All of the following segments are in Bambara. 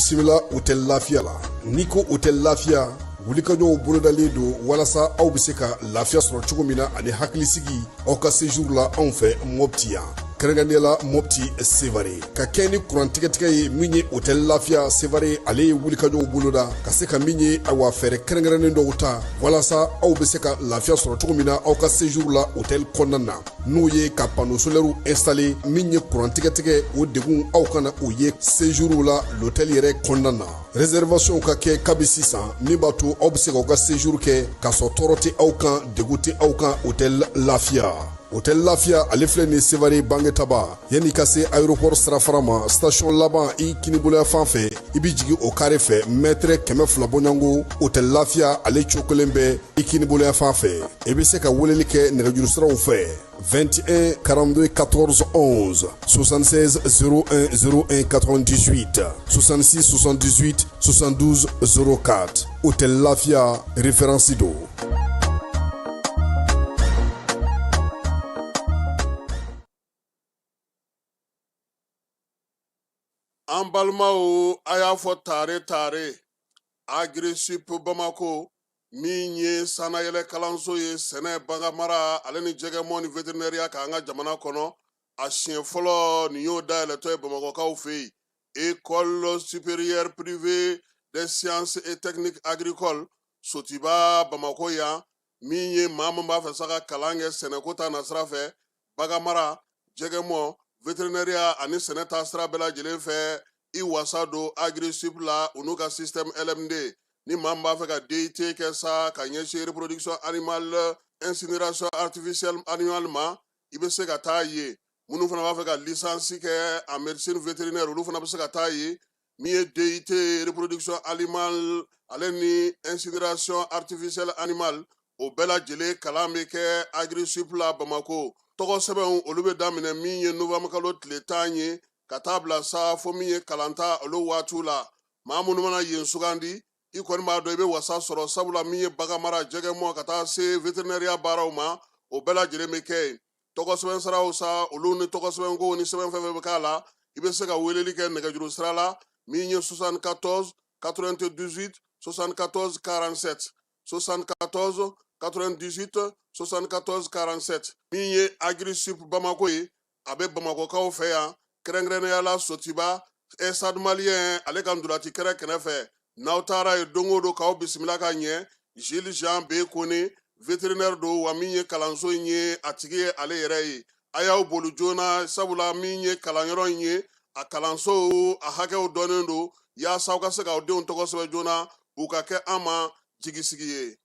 bisimila hôtel Lafiya la. N'i ko hôtel Lafiya, wulikajɔw bolodalen don walasa aw bɛ se ka lafiya sɔrɔ cogo min na ani hakilisigi aw ka séjour la anw fɛ Mopti yan. Kɛrɛnkɛrɛnnenya Mopti Sevare ka kɛ ni kurantigɛtigɛ ye min ye hôtel Lafiya Sevare ale ye wulikajɔw boloda ka se ka min ye awa fɛɛrɛ kɛrɛnkɛrɛnnen dɔw ta walasa aw bɛ se ka lafiya sɔrɔ cogo min na aw ka séjour la hôtel kɔnɔna na n'o ye ka panneau solaire installer min ye kurantigɛtigɛ o degun aw kana o ye séjour la l'hôtel yɛrɛ kɔnɔna na. Réservation ka kɛ kabi sisan min b'a to aw bɛ se k'aw ka séjour kɛ k'a sɔrɔ tɔɔrɔ tɛ aw kan degun tɛ aw kan hôtel Lafiya. Hôtel Lafiya ale filɛ nin Sevare Bangetaba yanni ka se aéroport sirafara ma station laban i kiniboloya fan fɛ i bi jigin o carré fɛ mètre 200 bɔɲango hôtel Lafiya ale cokolen bɛ i kiniboloya fan fɛ i bɛ se ka weleli kɛ nɛgɛjuru siraw fɛ 21 42 14 11 76 01 01 98 66 78 72 04 hôtel Lafiya référence do. An balimaw a y'a fɔ tare Agri-Sup Bamako min ye sanayɛlɛ kalanso ye sɛnɛ baganmara ale ni jɛgɛmɔ ni vétérinaire k'an ka jamana kɔnɔ a siɲɛ fɔlɔ nin y'o dayɛlɛtɔ ye Bamakɔkaw fɛ yen école supérieure privée des sciences et techniques agricoles Sotiba Bamako yan min ye maa min b'a fɛ sa ka kalan kɛ sɛnɛko ta nasira fɛ baganmara jɛgɛmɔ vétérinaire ani sɛnɛ ta sira bɛɛ lajɛlen fɛ i wasa don Agri-Sup la u n'u ka système LMD ni maa min b'a fɛ ka DUT kɛ sa ka ɲɛsin reproduction animale incinération artificielle animale ma i bɛ se ka taa ye minnu fana b'a fɛ ka licence kɛ en médecine vétérinaire olu fana bɛ se ka taa ye min ye DUT reproduction animale ale ni incinération artificielle animale o bɛɛ lajɛlen kalan bɛ kɛ Agri-Sup la Bamako. Tɔgɔ sɛbɛnw olu bɛ daminɛ min ye novembre kalo tile 10 ye ka taa bila sa fo min ye kalanta olu waatiw la maa minnu mana yen sugandi i kɔni b'a dɔn i bɛ wasa sɔrɔ sabula min ye baganmara jɛgɛmɔ ka taa se vétérinaire baaraw ma o bɛɛ lajɛlen bɛ kɛ yen tɔgɔ sɛbɛn siraw sa olu ni tɔgɔ sɛbɛn ko ni sɛbɛn fɛn fɛn bɛ k'a la i bɛ se ka weleli kɛ nɛgɛjuru sira la min ye 74 98 74 47 74 98 74 47 min ye Agri-Sup Bamako ye a bɛ Bamakokaw fɛ yan kɛrɛnkɛrɛnnenya la Sotiba Stade Malien ale ka ndolati kɛrɛ kɛrɛfɛ n'aw taara ye don o don k'aw bisimila ka ɲɛ Jules Jean B Kone vétérinaire don wa min ye kalanso in ye a tigi ye ale yɛrɛ ye a y'aw boli joona sabula min ye kalanyɔrɔ in ye a kalanso a hakɛw dɔnnen don yaasa aw ka se k'aw denw tɔgɔ sɛbɛn joona u ka kɛ an ma jigisigi ye.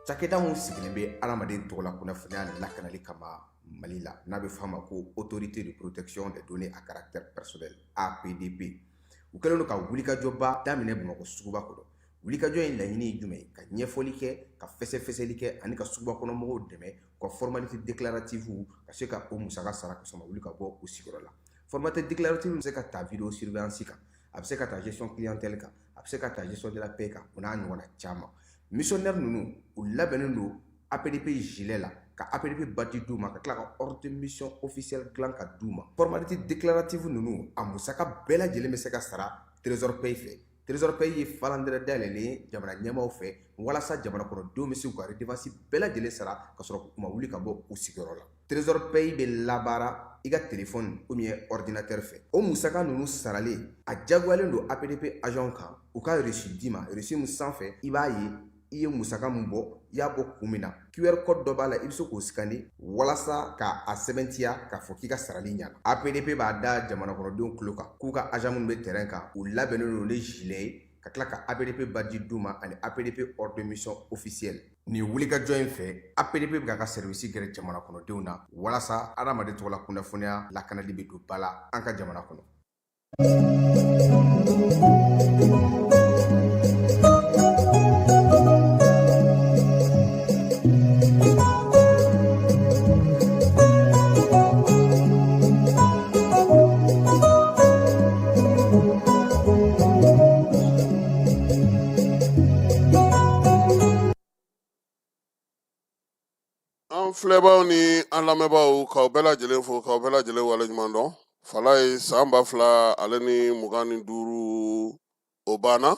Cakɛda mun sigilen bɛ adamaden tɔgɔ la kunnafoniya ni lakanali kama Mali la n'a bɛ f'a ma ko autorité de protection des données à caractère personnel APDP u kɛlen don ka wulikajɔba daminɛ Bamakɔ suguba kɔnɔ wulikajɔ in laɲini ye jumɛn ye ka ɲɛfɔli kɛ ka fɛsɛfɛsɛli kɛ ani ka suguba kɔnɔ mɔgɔw dɛmɛ ka formalité déclarative ka se ka o musaka sara ka sɔn ka wuli ka bɔ u sigiyɔrɔ la formalité déclarative bɛ se ka ta vidéo surveillance kan a bɛ se ka ta gestion clientèle kan a bɛ se ka ta gestion de la paix kan o n'a ɲɔgɔnna caman missionnaire ninnu u labɛnnen don APDP gilet la ka APDP badge d'u ma ka tila ka ordre de mission officielle dilan ka d'u ma formalité déclarative ninnu a musaka bɛɛ lajɛlen bɛ se ka sara trésor paye fɛ trésor paye ye falandɛrɛ dayɛlɛlen ye jamana ɲɛmaaw fɛ walasa jamana kɔnɔdenw bɛ se k'u ka redevance bɛɛ lajɛlen sara ka sɔrɔ u ma wuli ka bɔ u sigiyɔrɔ la trésor paye bɛ labaara i ka téléphone ou bien ordinateur fɛ o musaka ninnu saralen a jagoyalen don APDP agent kan u ka reçu d'i ma reçu min sanfɛ i b'a ye i ye musaka min bɔ i y'a bɔ kun min na QR code dɔ b'a la i bɛ se k'o scanner walasa ka a sɛbɛntiya k'a fɔ k'i ka sarali ɲɛna APDP b'a da jamana kɔnɔdenw tulo kan k'u ka agent minnu bɛ terrain kan u labɛnnen don ni gilet ye ka tila ka APDP badge d'u ma ani APDP ordre de mission officielle nin wulikajɔ in fɛ APDP bɛ k'a ka service gɛrɛ jamana kɔnɔdenw na walasa adamaden tɔgɔ la kunnafoniya lakanali bɛ don ba la an ka jamana kɔnɔ. An filɛbaaw ni an lamɛnbaaw k'aw bɛɛ lajɛlen fo k'aw bɛɛ lajɛlen waleɲuman dɔn fala ye san 2025 o banna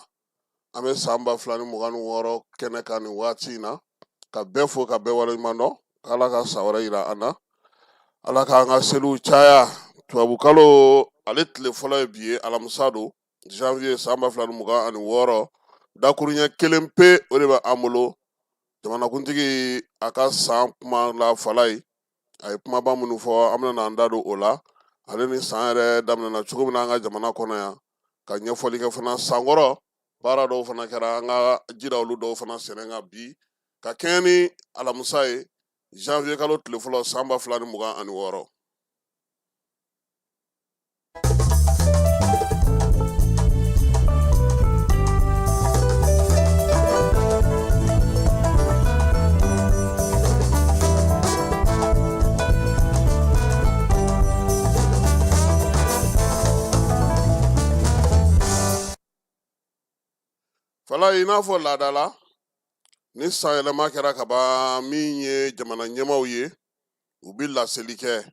an bɛ san 2026 kɛnɛ kan nin waati in na ka bɛɛ fo ka bɛɛ waleɲuman dɔn k'ala ka san wɛrɛ yira an na ala k'an ka seliw caya tubabukalo ale tile fɔlɔ ye bi ye alamisa don janvier san 2026 dakuruɲɛ kelen pe o de bɛ an bolo jamanakuntigi a ka san kuma la fala ye a ye kumaba minnu fɔ an bɛna an da don o la ale ni san yɛrɛ daminɛna cogo min na an ka jamana kɔnɔ yan ka ɲɛfɔli kɛ fana sankɔrɔ baara dɔw fana kɛra an ka jira olu dɔw fana sɛnɛ kan bi ka kɛɲɛ ni alamisa ye janvier kalo tile fɔlɔ san 2026. fala i n'a fɔ laada la ni san yɛlɛma kɛra ka ban min ye jamana ɲɛmaw ye u bi laseli kɛ.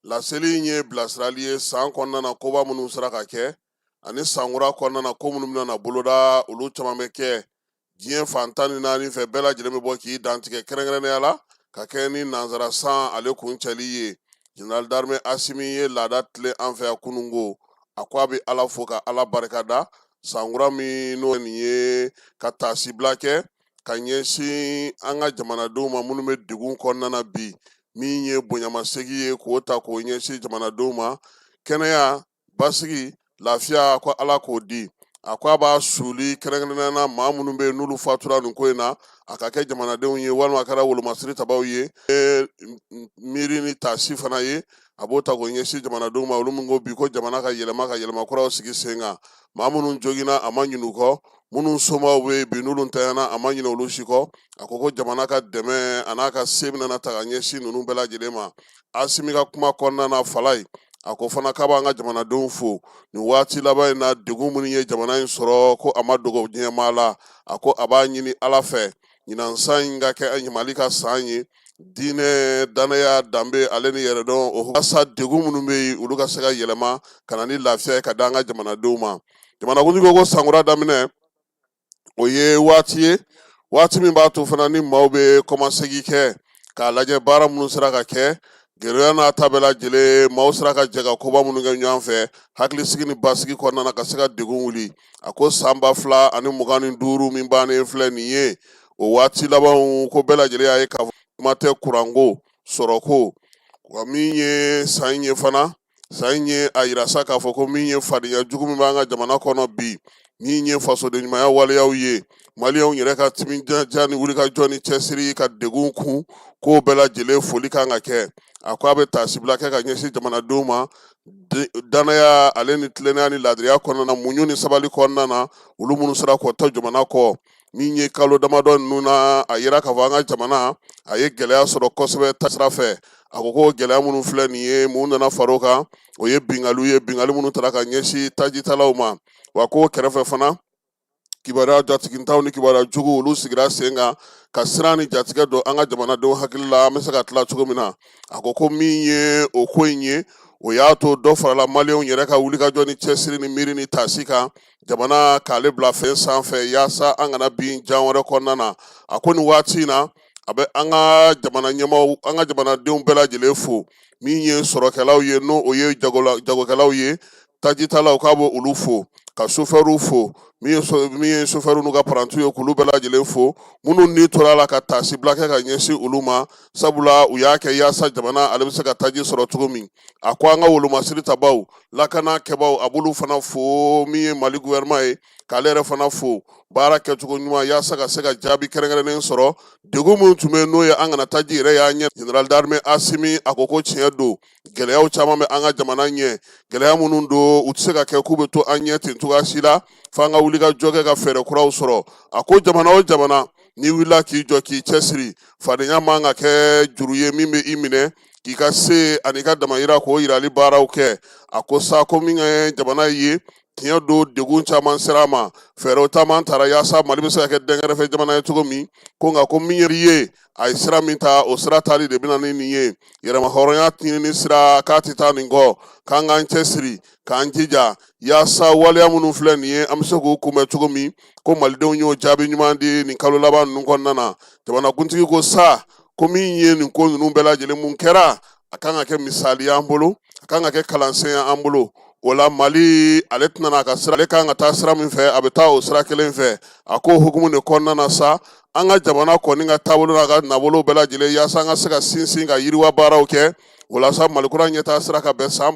laseli in ye bilasirali ye san kɔnɔna na koba minnu sera ka kɛ ani sankura kɔnɔna na ko minnu bɛna boloda olu caman bɛ kɛ diɲɛ fan 14 fɛ bɛɛ lajɛlen bɛ bɔ k'i dantigɛ kɛrɛnkɛrɛnnenya la ka kɛ ni nanzara san ale kun cɛli ye. General d'armée Asimi ye laada tile an fɛ yan kunungo a ko a bɛ ala fo ka ala barikada sankura min n'o nin ye ka taasibila kɛ ka ɲɛsin an ka jamanadenw ma minnu bɛ degun kɔnɔna na bi min ye bonyamasegi ye k'o ta k'o ɲɛsin jamanadenw ma kɛnɛya basigi lafiya ko ala k'o di a ko a b'a suli kɛrɛnkɛrɛnnenya na maa minnu bɛ yen n'olu fatura nin ko in na a ka kɛ jamanadenw ye walima a kɛra wolomasiri tabaw ye miiri ni taasi fana ye a b'o ta k'o ɲɛsin jamanadenw ma olu min ko bi ko jamana ka yɛlɛma kuraw sigi sen kan maa minnu jogina a ma ɲin'u kɔ minnu somaw bɛ bi n'olu ntanyana a ma ɲinɛ olu si kɔ a ko ko jamana ka dɛmɛ a n'a ka se bɛna ta ka ɲɛsin ninnu bɛɛ lajɛlen ma. Asimi ka kuma kɔnɔna na fala ye a ko fana k'a b'an ka jamanadenw fo nin waati laban in na degun minnu ye jamana in sɔrɔ ko a ma dogo diɲɛmaa la a ko a b'a ɲini ala fɛ ɲinan san in ka kɛ mali ka san ye diinɛ danaya danbe ale ni yɛrɛdɔn o walasa degun minnu bɛ yen olu ka se ka yɛlɛma ka na ni lafiya ye ka di an ka jamanadenw ma. jamanakuntigi ko sankura daminɛ o ye waati min b'a to fana ni maaw bɛ kɔmasegi kɛ k'a lajɛ baara minnu sera ka kɛ gɛlɛya n'a ta bɛɛ lajɛlen maaw sera ka jɛ ka koba minnu kɛ ɲɔgɔn fɛ hakilisigi ni basigi kɔnɔna na ka se ka degun wuli a ko san 2025 min bannen filɛ nin ye o waati labanw ko bɛɛ lajɛlen y'a ye k'a fɔ kuma tɛ kuranko sɔrɔko wa min ye san ye fana san ye a yira sa k'a fɔ ko min ye fadenya jugu min b'an ka jamana kɔnɔ bi min ye fasoden ɲumanya waleyaw ye maliyɛnw yɛrɛ ka timindiya ni wulikajɔ ni cɛsiri ka degun kun k'o bɛɛ lajɛlen foli kan ka kɛ a ko a bɛ taasibila kɛ ka ɲɛsin jamanadenw ma danaya ale ni tilennenya ni laadiriya kɔnɔna na muɲu ni sabali kɔnɔna na olu minnu sera k'o ta jamana kɔ min ye kalo damadɔ ninnu na a yira k'a fɔ an ka jamana a ye gɛlɛya sɔrɔ kosɛbɛ tasira fɛ a ko ko gɛlɛya minnu filɛ nin ye mun nana far'o kan o ye bingali minnu taara ka ɲɛsin tajitalaw ma wa ko kɛrɛfɛ fana kibaruya jatigintaw ni kibaruya jugu olu sigira sen kan ka siran ni jatigɛ don an ka jamanadenw hakili la an bɛ se ka tila cogo min na a ko min ye o ko in ye o y'a to dɔ farala maliyɛnw yɛrɛ ka wulikajɔ ni cɛsiri ni miiri ni taasi kan jamana k'ale bila fɛn sanfɛ yaasa an kana bin jan wɛrɛ kɔnɔna na a ko nin waati in na a bɛ an ka jamana ɲɛmaw an ka jamanadenw bɛɛ lajɛlen fo min ye sɔrɔkɛlaw ye n'o o ye jagokɛlaw ye tajitalaw k'a b'o olu fo ka sofɛriw fo min ye sofɛriw n'u ka parantiw ye k'olu bɛɛ lajɛlen fo minnu ni tora la ka taasibila kɛ ka ɲɛsin olu ma sabula u y'a kɛ yaasa jamana ale bɛ se ka taji sɔrɔ cogo min a ko an ka wolomasiri tabaw lakana kɛbaw a b'olu fana fo min ye mali gouvernement ye k'ale yɛrɛ fana fo baara kɛcogo ɲuman yaasa ka se ka jaabi kɛrɛnkɛrɛnnen sɔrɔ degun minnu tun bɛ n'o ye an kana taji yɛrɛ y'an ɲɛ general d'armée Asimi a ko tiɲɛ don gɛlɛyaw caman bɛ an ka jamana ɲɛ gɛlɛya minnu don u tɛ se ka kɛ k'u bɛ to an ɲɛ ten cogoya si la f'an ka wuli ka jɔ kɛ ka fɛɛrɛ kuraw sɔrɔ a ko jamana o jamana n'i wulila k'i jɔ k'i cɛsiri fadenya man ka kɛ juru ye min bɛ i minɛ k'i ka se ani ka damayira k'o yirali baaraw kɛ a ko sa ko min ka jamana ye tiɲɛ don degun caman sera a ma fɛɛrɛw taama tara yaasa Mali bɛ se ka kɛ dɛnkɛrɛfɛ jamana ye cogo min ko nka ko min ye ye a ye sira min ta o sira tali de bɛna ni nin ye yɛrɛma hɔrɔnya ɲinini sira k'a tɛ taa nin kɔ k'an k'an cɛsiri k'an jija yaasa waleya minnu filɛ nin ye an bɛ se k'u kunbɛn cogo min ko malidenw y'o jaabi ɲuman di nin kalo laban ninnu kɔnɔna na jamanakuntigi ko sa ko min ye nin ko ninnu bɛɛ lajɛlen mun kɛra a kan ka kɛ misali y'an bolo a kan ka kɛ kalansen y'an bolo o la Mali ale tɛna n'a ka sira ale kan ka taa sira min fɛ a bɛ taa o sira kelen fɛ a ko hukumu de kɔnɔna na sa an ka jamana kɔni ka taabolo n'a ka nabolo bɛɛ lajɛlen yaasa an ka se ka sinsin ka yiriwa baaraw kɛ o la sa Mali kura ɲɛtaa sira ka bɛn san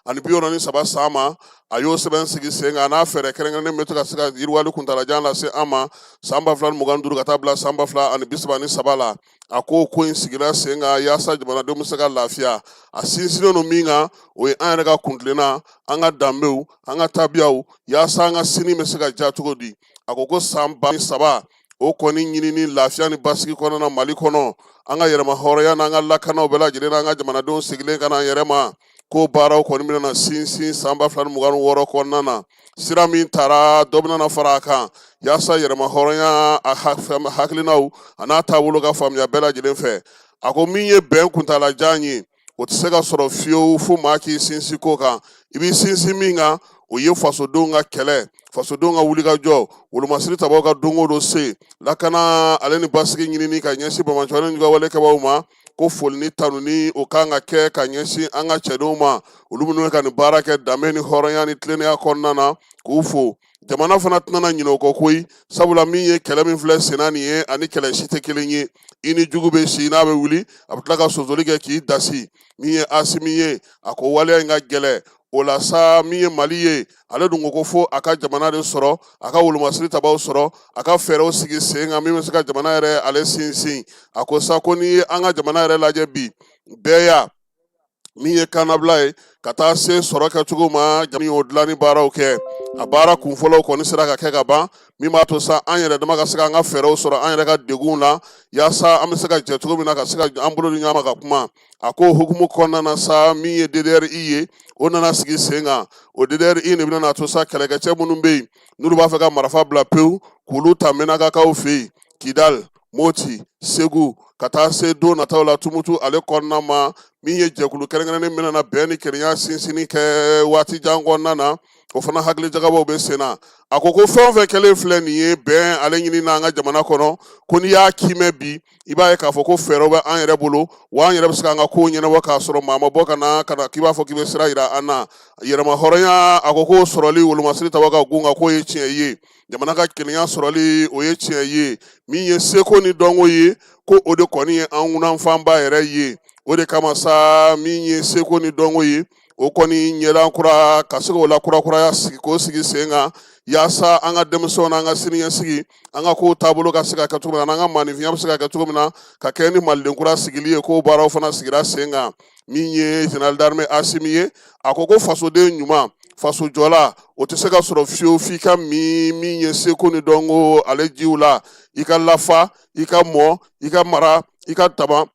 2023 san ma a y'o sɛbɛn sigi sen kan n'a fɛɛrɛ kɛrɛnkɛrɛnnen bɛ to ka se ka yiriwali kuntalajan lase an ma san 2025 ka taa bila san 2033 la a ko in sigira sen kan yaasa jamanadenw bɛ se ka lafiya a sinsinnen don min kan o ye an yɛrɛ ka kuntilenna an ka danbew an ka tabiyaw yaasa an ka sini bɛ se ka ja cogo di a ko san 2023 o kɔni ɲinini lafiya ni basigi kɔnɔna Mali kɔnɔ an ka yɛrɛma hɔrɔnya n'an ka lakanaw bɛɛ lajɛlen n'an ka jamanadenw sigilen ka n'an yɛrɛ ma ko baaraw kɔni bɛna sinsin san 2026 kɔnɔna na sira min tara dɔ bɛna fara a kan yaasa yɛrɛma hɔrɔnya a hakilinaw a n'a taabolo ka faamuya bɛɛ lajɛlen fɛ a ko min ye bɛn kuntalajan ye o tɛ se ka sɔrɔ fiyewu fo maa k'i sinsin ko kan i b'i sinsin min kan o ye fasodenw ka kɛlɛ fasodenw ka wulikajɔ wolomasiri tabaw ka don o don se lakana ale ni basigi ɲinini ka ɲɛsin bamakɔ ni ka walekɛbaw ma ko foli ni tanu ni o kan ka kɛ ka ɲɛsin an ka cɛdenw ma olu minnu ka nin baara kɛ danbe ni hɔrɔnya ni tilennenya kɔnɔna na k'u fo jamana fana tɛna ɲinɛ o kɔ koyi sabula min ye kɛlɛ min filɛ senna nin ye ani kɛlɛ si tɛ kelen ye i ni jugu bɛ si n'a bɛ wuli a bɛ tila ka sonsori kɛ k'i dasi min ye Asimi ye a ko waleya in ka gɛlɛ o la sa min ye Mali ye ale dun ko fo a ka jamana de sɔrɔ a ka wolomasiri tabaw sɔrɔ a ka fɛɛrɛw sigi sen kan min bɛ se ka jamana yɛrɛ ale sinsin a ko sa ko n'i ye an ka jamana yɛrɛ lajɛ bi bɛɛ ya min ye kannabila ye ka taa se sɔrɔ kɛcogo ma jamana y'o dilanni baaraw kɛ a baara kunfɔlɔw kɔni sera ka kɛ ka ban min b'a to sa an yɛrɛ dama ka se ka an ka fɛɛrɛw sɔrɔ an yɛrɛ ka degun na yaasa an bɛ se ka jɛ cogo min na ka se ka an bolo di ɲɔgɔn ma ka kuma a ko hukumu kɔnɔna na sa min ye DDRI ye o nana sigi sen kan o DDRI de bɛna to sa kɛlɛkɛcɛ minnu bɛ yen n'olu b'a fɛ ka marifa bila pewu k'olu ta Menakakaw fɛ yen Kidal Moti Segu ka taa se don nataw la Tumutu ale kɔnɔna ma min ye jɛkulu kɛrɛnkɛrɛnnen min na bɛn ni kelenya sinsinni kɛ waati jan kɔnɔna na o fana hakili jagabaw bɛ sen na a ko fɛn o fɛn kɛlen filɛ nin ye bɛn ale ɲini n'an ka jamana kɔnɔ ko n'i y'a kimɛ bi i b'a ye k'a fɔ ko fɛɛrɛw bɛ an yɛrɛ bolo wa an yɛrɛ bɛ se k'an ka kow ɲɛnabɔ k'a sɔrɔ maa ma bɔ ka na k'i b'a fɔ k'i bɛ sira yira an na yɛrɛma hɔrɔnya a ko sɔrɔli wolomasiri tabaw ka gun kan k'o ye tiɲɛ ye jamana ka kelenya sɔrɔli o ye tiɲɛ ye min ye seko ni dɔnko ye ko o de kɔni ye an kunanfanba yɛrɛ ye o de kama sa min ye seko ni dɔnko ye o kɔni ɲɛlan kura ka se k'o la kurakuraya sigi k'o sigi sen kan yaasa an ka denmisɛnw n'an ka siniɲɛsigi an ka kow taabolo ka se ka kɛ cogo min na n'an ka maanifinya bɛ se ka kɛ cogo min na ka kɛ ni maliden kura sigili ye k'o baaraw fana sigira sen kan min ye Général d'Armée Asimi ye a ko fasoden ɲuman faso jɔla o tɛ se ka sɔrɔ fiyewu f'i ka min ye seko ni dɔnko ale jiw la i ka lafa i ka mɔ i ka mara i ka taba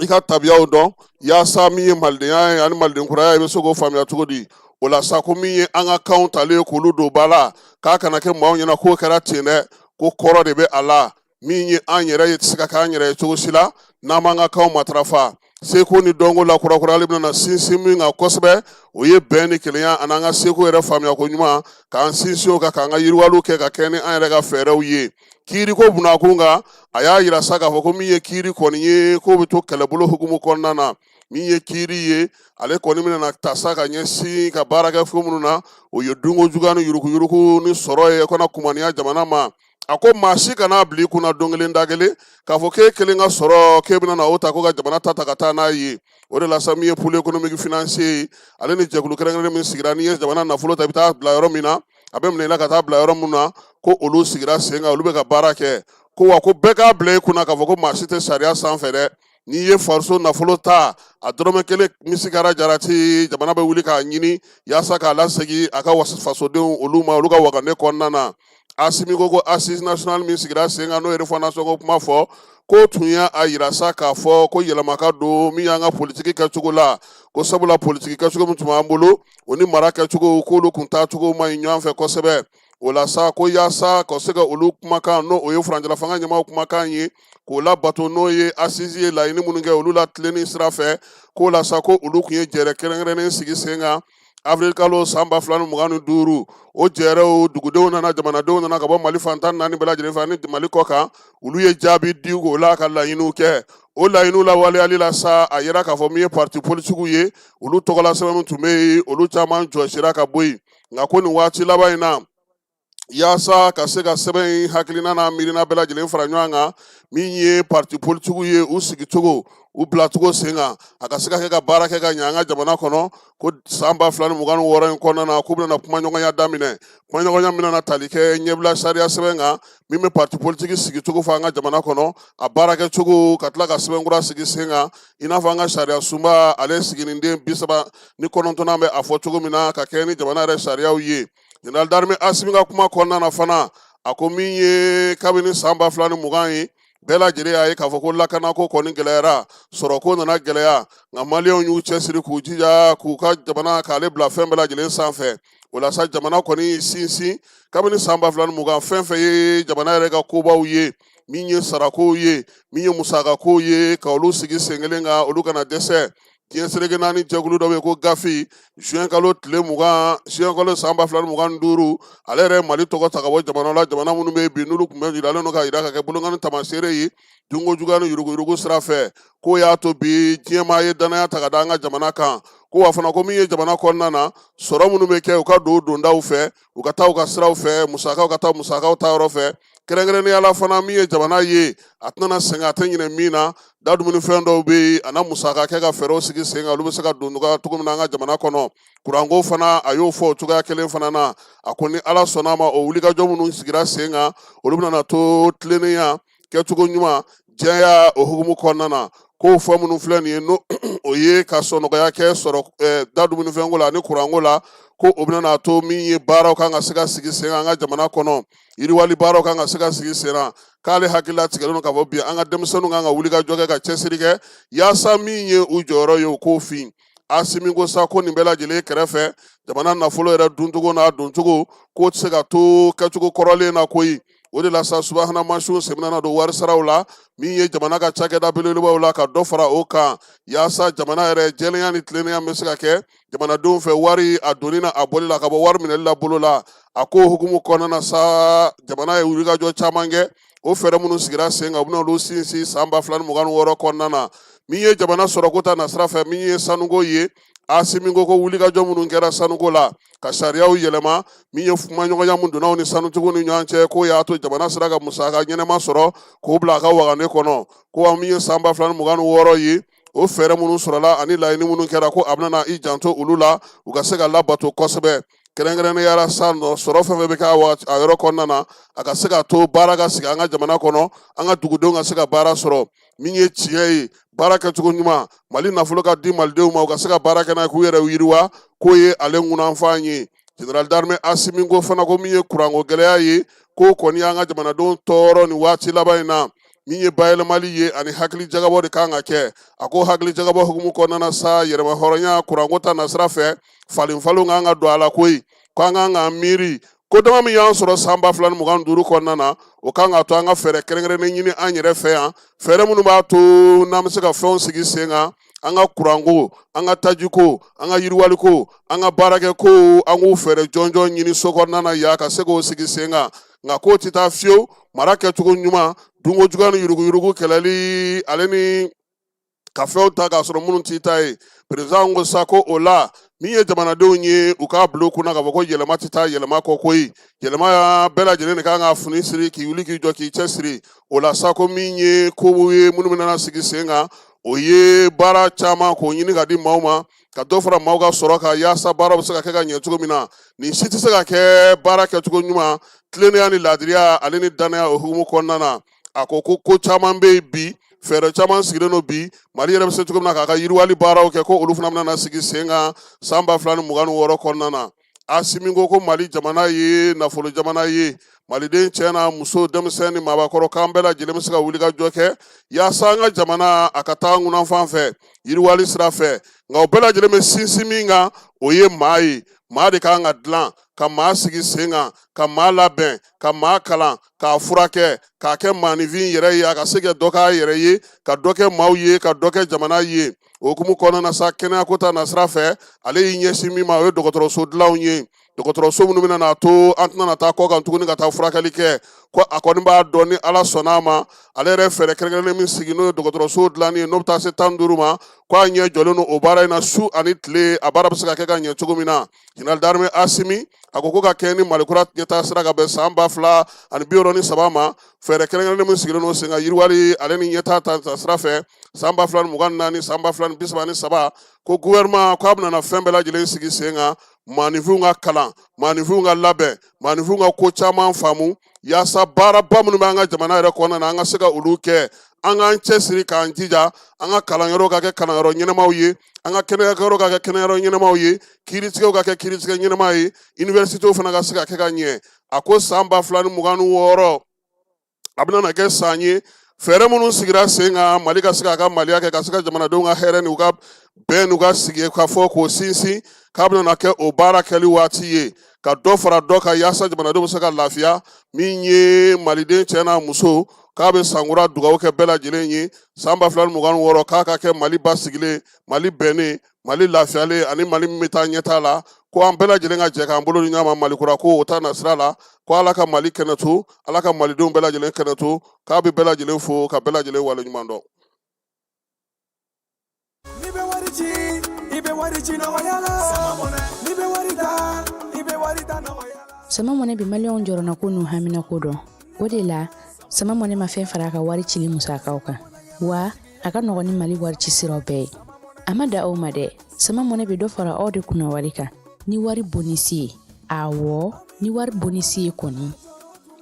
i ka tabiyaw dɔn yaasa min ye malidenya ye ani maliden kuraya i bɛ se k'o faamuya cogo di o la sa ko min ye an ka kanw talen k'olu don ba la k'a kana kɛ maaw ɲɛna k'o kɛra ten dɛ ko kɔrɔ de bɛ a la min ye an yɛrɛ ye tɛ se ka kɛ an yɛrɛ ye cogo si la n'an b'an ka kanw matarafa seko ni dɔnko la kurakurali bɛna sinsin min kan kosɛbɛ o ye bɛn ni kelenya ani an ka seko yɛrɛ faamuya ko ɲuman k'an sinsin o kan k'an ka yiriwaliw kɛ ka kɛ ni an yɛrɛ ka fɛɛrɛw ye kiiri ko bunakun kan a y'a yira sa k'a fɔ ko min ye kiiri kɔni ye k'o bɛ to kɛlɛbolo hukumu kɔnɔna na min ye kiiri ye ale kɔni bɛna ta sa ka ɲɛsin ka baarakɛ fɛn minnu na o ye dunko juguya ni yuruguyurugu ni sɔrɔ ye kana kumaniya jamana ma a ko maa si kana bila i kunna don kelen da kelen k'a fɔ k'e kelen ka sɔrɔ k'e bɛna na o ta ko ka jamana ta ka taa n'a ye o de la sa min ye pôle économique financier ye ale ni jɛkulu kɛrɛnkɛrɛnnen min sigira n'i ye jamana nafolo ta i bɛ taa bila yɔrɔ min na a bɛ minɛ i la ka taa bila yɔrɔ min na ko olu sigira sen kan olu bɛ ka baara kɛ ko wa ko bɛɛ k'a bila i kunna k'a fɔ ko maa si tɛ sariya sanfɛ dɛ n'i ye fariso nafolo ta a dɔrɔmɛ kelen misigara jarati jamana bɛ wuli k'a ɲini yaasa k'a lasegin a ka fasodenw olu ma olu ka wagane kɔnɔna na Asimi ko assise nationale min sigira sen kan n'o ye refondation ko kuma fɔ ko tun y'a yira sa k'a fɔ ko yɛlɛma ka don min y'an ka politiki kɛcogo la ko sabula politiki kɛcogo min tun b'an bolo o ni mara kɛcogo k'olu kun taacogo ma ɲi ɲɔgɔn fɛ kosɛbɛ o la sa ko yaasa ka se ka olu kumakan n'o o ye furancɛla fanga ɲɛmaw kumakan ye k'o labato n'o ye asisi ye laɲini minnu kɛ olu la tilenni sira fɛ k'o la sa ko olu kun ye jɛrɛ kɛrɛnkɛrɛnnen sigi sen kan avril kalo san 2025 o jɛrɛw dugudenw nana jamanadenw nana ka bɔ Mali fantan naani bɛɛ lajɛlen fɛ ani Mali kɔ kan olu ye jaabi di k'o la ka laɲiniw kɛ o laɲiniw la waleyali la sa a yera k'a fɔ min ye parti politikiw ye olu tɔgɔla sɛbɛn min tun bɛ yen olu caman jɔsira ka bɔ yen nka ko nin waati laban in na yaasa ka se ka sɛbɛn in hakilina n'a miirina bɛɛ lajɛlen fara ɲɔgɔn kan min ye parti politikiw ye u sigicogo u bilacogo sen kan a ka se ka kɛ ka baara kɛ ka ɲɛ an ka jamana kɔnɔ ko san 2026 in kɔnɔna na k'u bɛna kumaɲɔgɔnya daminɛ kumaɲɔgɔnya min na tali kɛ ɲɛbila sariya sɛbɛn kan min bɛ parti politiki sigicogo fɔ an ka jamana kɔnɔ a baara kɛcogo ka tila ka sɛbɛn kura sigi sen kan i n'a fɔ an ka sariya sunba ale siginiden 39 bɛ a fɔ cogo min na ka kɛ ni jamana yɛrɛ sariyaw ye General d'Armée Asimi ka kuma kɔnɔna na fana a ko min ye kabini san 2020 ye bɛɛ lajɛlen y'a ye k'a fɔ ko lakanako kɔni gɛlɛyara sɔrɔko nana gɛlɛya nka maliyɛnw y'u cɛsiri k'u jija k'u ka jamana k'ale bila fɛn bɛɛ lajɛlen sanfɛ o la sa jamana kɔni sinsin kabini san 2020 fɛn fɛn ye jamana yɛrɛ ka kobaw ye min ye sarakow ye min ye musakakow ye ka olu sigi sen kelen kan olu kana dɛsɛ diɲɛ seleke naani jɛkulu dɔ bɛ yen ko gafi juin kalo san 2025 ale yɛrɛ Mali tɔgɔ ta ka bɔ jamana la jamana minnu bɛ yen bi n'olu tun bɛ jiralen don ka jira ka kɛ bolokani tamaseere ye dunko juguya ni yuruguyurugu sira fɛ k'o y'a to bi diɲɛ maa ye danaya ta ka da an ka jamana kan ko wa fana ko min ye jamana kɔnɔna na sɔrɔ minnu bɛ kɛ u ka don dondaw fɛ u ka taa u ka siraw fɛ musakaw ka taa musakaw ta yɔrɔ fɛ kɛrɛnkɛrɛnnenya la fana min ye jamana ye a tɛna sɛgɛn a tɛ ɲinɛ min na da dumunifɛn dɔw bɛ yen a na musaka kɛ ka fɛɛrɛw sigi sen kan olu bɛ se ka don cogo min na an ka jamana kɔnɔ kuranko fana a y'o fɔ o cogoya kelen fana na a ko ni ala sɔnna a ma o wulikajɔ minnu sigira sen kan olu bɛna to tilennenya kɛcogo ɲuman jɛya o hukumu kɔnɔna na k'o fɔ minnu filɛ nin ye n'o o ye ka sɔnɔgɔya kɛ sɔrɔ da dumunifɛnko la ani kuranko la ko o bɛna to min ye baaraw kan ka se ka sigi sen kan an ka jamana kɔnɔ yiriwali baaraw kan ka se ka sigi sen na k'ale hakilila tigɛlen don k'a fɔ bi an ka denmisɛnninw kan ka wulikajɔ kɛ ka cɛsiri kɛ yaasa min ye u jɔyɔrɔ ye o k'o fin Asimi ko sa ko nin bɛɛ lajɛlen kɛrɛfɛ jamana nafolo yɛrɛ duncogo n'a doncogo k'o tɛ se ka to kɛcogo kɔrɔlen na koyi o de la sa subahana mansinw sɛbɛnna don wari saraw la min ye jamana ka cakɛda belebelebaw la ka dɔ fara o kan yaasa jamana yɛrɛ jɛlenya ni tilennenya bɛ se ka kɛ jamanadenw fɛ wari a donni na a bɔli la ka bɔ wari minɛli la bolo la a ko hukumu kɔnɔna na sa jamana ye wulikajɔ caman kɛ o fɛɛrɛ minnu sigira sen kan u bɛna olu sinsin san 2026 kɔnɔna na min ye jamana sɔrɔko ta nasira fɛ min ye sanuko ye Asimi ko wulikajɔ minnu kɛra sanuko la ka sariyaw yɛlɛma min ye kumaɲɔgɔnya min donna u ni sanutigiw ni ɲɔgɔn cɛ k'o y'a to jamana sera ka musaka ɲɛnɛma sɔrɔ k'o bila a ka wagane kɔnɔ ko min ye san 2026 ye o fɛɛrɛ minnu sɔrɔla ani laɲini minnu kɛra ko a bɛna i janto olu la u ka se ka labato kosɛbɛ kɛrɛnkɛrɛnnenya la sa sɔrɔ fɛn fɛn bɛ kɛ a yɔrɔ kɔnɔna na a ka se ka to baara ka sigi an ka jamana kɔnɔ an ka dugudenw ka se ka baara sɔrɔ min ye tiɲɛ ye baara kɛcogo ɲuman Mali nafolo ka di malidenw ma u ka se ka baara kɛ n'a ye k'u yɛrɛ yiriwa k'o ye ale ŋunanfan ye General d'Armée Asimi ko fana ko min ye kuranko gɛlɛya ye k'o kɔni y'an ka jamanadenw tɔɔrɔ nin waati laban in na min ye bayɛlɛmali ye ani hakili jagabɔ de kan ka kɛ a ko hakili jagabɔ hukumu kɔnɔna na sa yɛrɛma hɔrɔnya kuranko ta nasira fɛ falenfalenw kan ka don a la koyi ko an kan ka miiri ko dama min y'an sɔrɔ san 2025 kɔnɔna na o kan ka to an ka fɛɛrɛ kɛrɛnkɛrɛnnen ɲini an yɛrɛ fɛ yan fɛɛrɛ minnu b'a to n'an bɛ se ka fɛnw sigi sen kan an ka kuranko an ka tajiko an ka yiriwaliko an ka baarakɛko an k'u fɛɛrɛ jɔnjɔn ɲini so kɔnɔna na yan ka se k'o sigi sen kan nka k'o tɛ taa fiyewu mara kɛcogo ɲuman dunko juguya ni yuruguyurugu kɛlɛli ale ni ka fɛnw ta k'a sɔrɔ minnu t'i ta ye perezan ko sa ko o la min ye jamanadenw ye u k'a bila u kunna k'a fɔ ko yɛlɛma tɛ taa yɛlɛma kɔ koyi yɛlɛma bɛɛ lajɛlen de kan ka fini siri k'i wuli k'i jɔ k'i cɛsiri o la sa ko min ye kow ye minnu bɛna sigi sen kan o ye baara caman k'o ɲini ka di maaw ma ka dɔ fara maaw ka sɔrɔ kan yaasa baara bɛ se ka kɛ ka ɲɛ cogo min na nin si tɛ se ka kɛ baara kɛcogo ɲuman tilennenya ni laadiriya ale ni danaya o hukumu kɔnɔna na a ko ko caman bɛ yen bi fɛɛrɛ caman sigilen don bi Mali yɛrɛ bɛ se cogo min na k'a ka yiriwali baaraw kɛ ko olu fana bɛna sigi sen kan san 2026 kɔnɔna na Asimi ko Mali jamana ye nafolo jamana ye maliden cɛ n'a muso denmisɛn ni maabakɔrɔ k'an bɛɛ lajɛlen bɛ se ka wuli ka jɔ kɛ yaasa an ka jamana a ka taa ŋunanfan fɛ yiriwali sira fɛ nka o bɛɛ lajɛlen bɛ sinsin min kan o ye maa ye maa de kan ka dilan ka maa sigi sen kan ka maa labɛn ka maa kalan k'a furakɛ k'a kɛ maanifin yɛrɛ ye a ka se ka dɔ k'a yɛrɛ ye ka dɔ kɛ maaw ye ka dɔ kɛ jamana ye o hukumu kɔnɔna na sa kɛnɛyako ta nasira fɛ ale y'i ɲɛsin min ma o ye dɔgɔtɔrɔso dilanw ye dɔgɔtɔrɔso minnu bɛna n'a to an tɛna na taa kɔ kan tuguni ka taa furakɛli kɛ ko a kɔni b'a dɔn ni ala sɔnn'a ma ale yɛrɛ fɛɛrɛ kɛrɛnkɛrɛnnen min sigi n'o ye dɔgɔtɔrɔso dilanni ye n'o bɛ taa se 15 ma ko a ɲɛ jɔlen don o baara in na su ani tile a baara bɛ se ka kɛ ka ɲɛ cogo min na Général d'armée Asimi a ko ka kɛ ni Malikura ɲɛtaa sira ka bɛn san 2063 ma fɛɛrɛ kɛrɛnkɛrɛnnen min sigilen don sen kan yiriwali ale ni ɲɛtaa ta sira fɛ san 2024 san 2033 ko gouvernement ko a bɛna fɛn bɛɛ lajɛlen sigi sen kan maanifinw ka kalan maanifinw ka labɛn maanifinw ka ko caman faamu yaasa baaraba minnu bɛ an ka jamana yɛrɛ kɔnɔna na an ka se ka olu kɛ an k'an cɛsiri k'an jija an ka kalanyɔrɔ ka kɛ kalanyɔrɔ ɲɛnamaw ye an ka kɛnɛyakɛyɔrɔ ka kɛ kɛnɛyɔrɔ ɲɛnamaw ye kiiritigɛw ka kɛ kiiritigɛ ɲɛnama ye universitéw fana ka se ka kɛ ka ɲɛ a ko san 2026 a bɛna na kɛ san ye fɛɛrɛ minnu sigira sen kan Mali ka se k'a ka maliya kɛ ka se ka jamanadenw ka hɛrɛ ni u ka bɛn n'u ka sigi ka fɔ k'o sinsin k'a bɛna na kɛ o baara kɛli waati ye ka dɔ fara dɔ kan yaasa jamanadenw bɛ se ka lafiya min ye maliden cɛ n'a muso k'a bɛ sankura dugawu kɛ bɛɛ lajɛlen ye san 2026 k'a ka kɛ Mali basigilen Mali bɛnnen Mali lafiyalen ani Mali min bɛ taa ɲɛtaa la ko an bɛɛ lajɛlen ka jɛ k'an bolo di ɲɔgɔn ma Malikura ko o ta nasira la ko ala ka Mali kɛnɛ to ala ka malidenw bɛɛ lajɛlen kɛnɛ to k'a bɛ bɛɛ lajɛlen fo ka bɛɛ lajɛlen waleɲuman dɔn. Sama mɔnɛ bi maliyɛnw jɔrɔna ko n'u hamina ko dɔn o de la sama mɔnɛ ma fɛn fara a ka wari cili musakaw kan wa a ka nɔgɔn ni Mali wari ci siraw bɛɛ ye a ma da aw ma dɛ sama mɔnɛ bi dɔ fara aw de kunna wari kan ni wari bonisi ye awɔ ni wari bonisi ye kɔni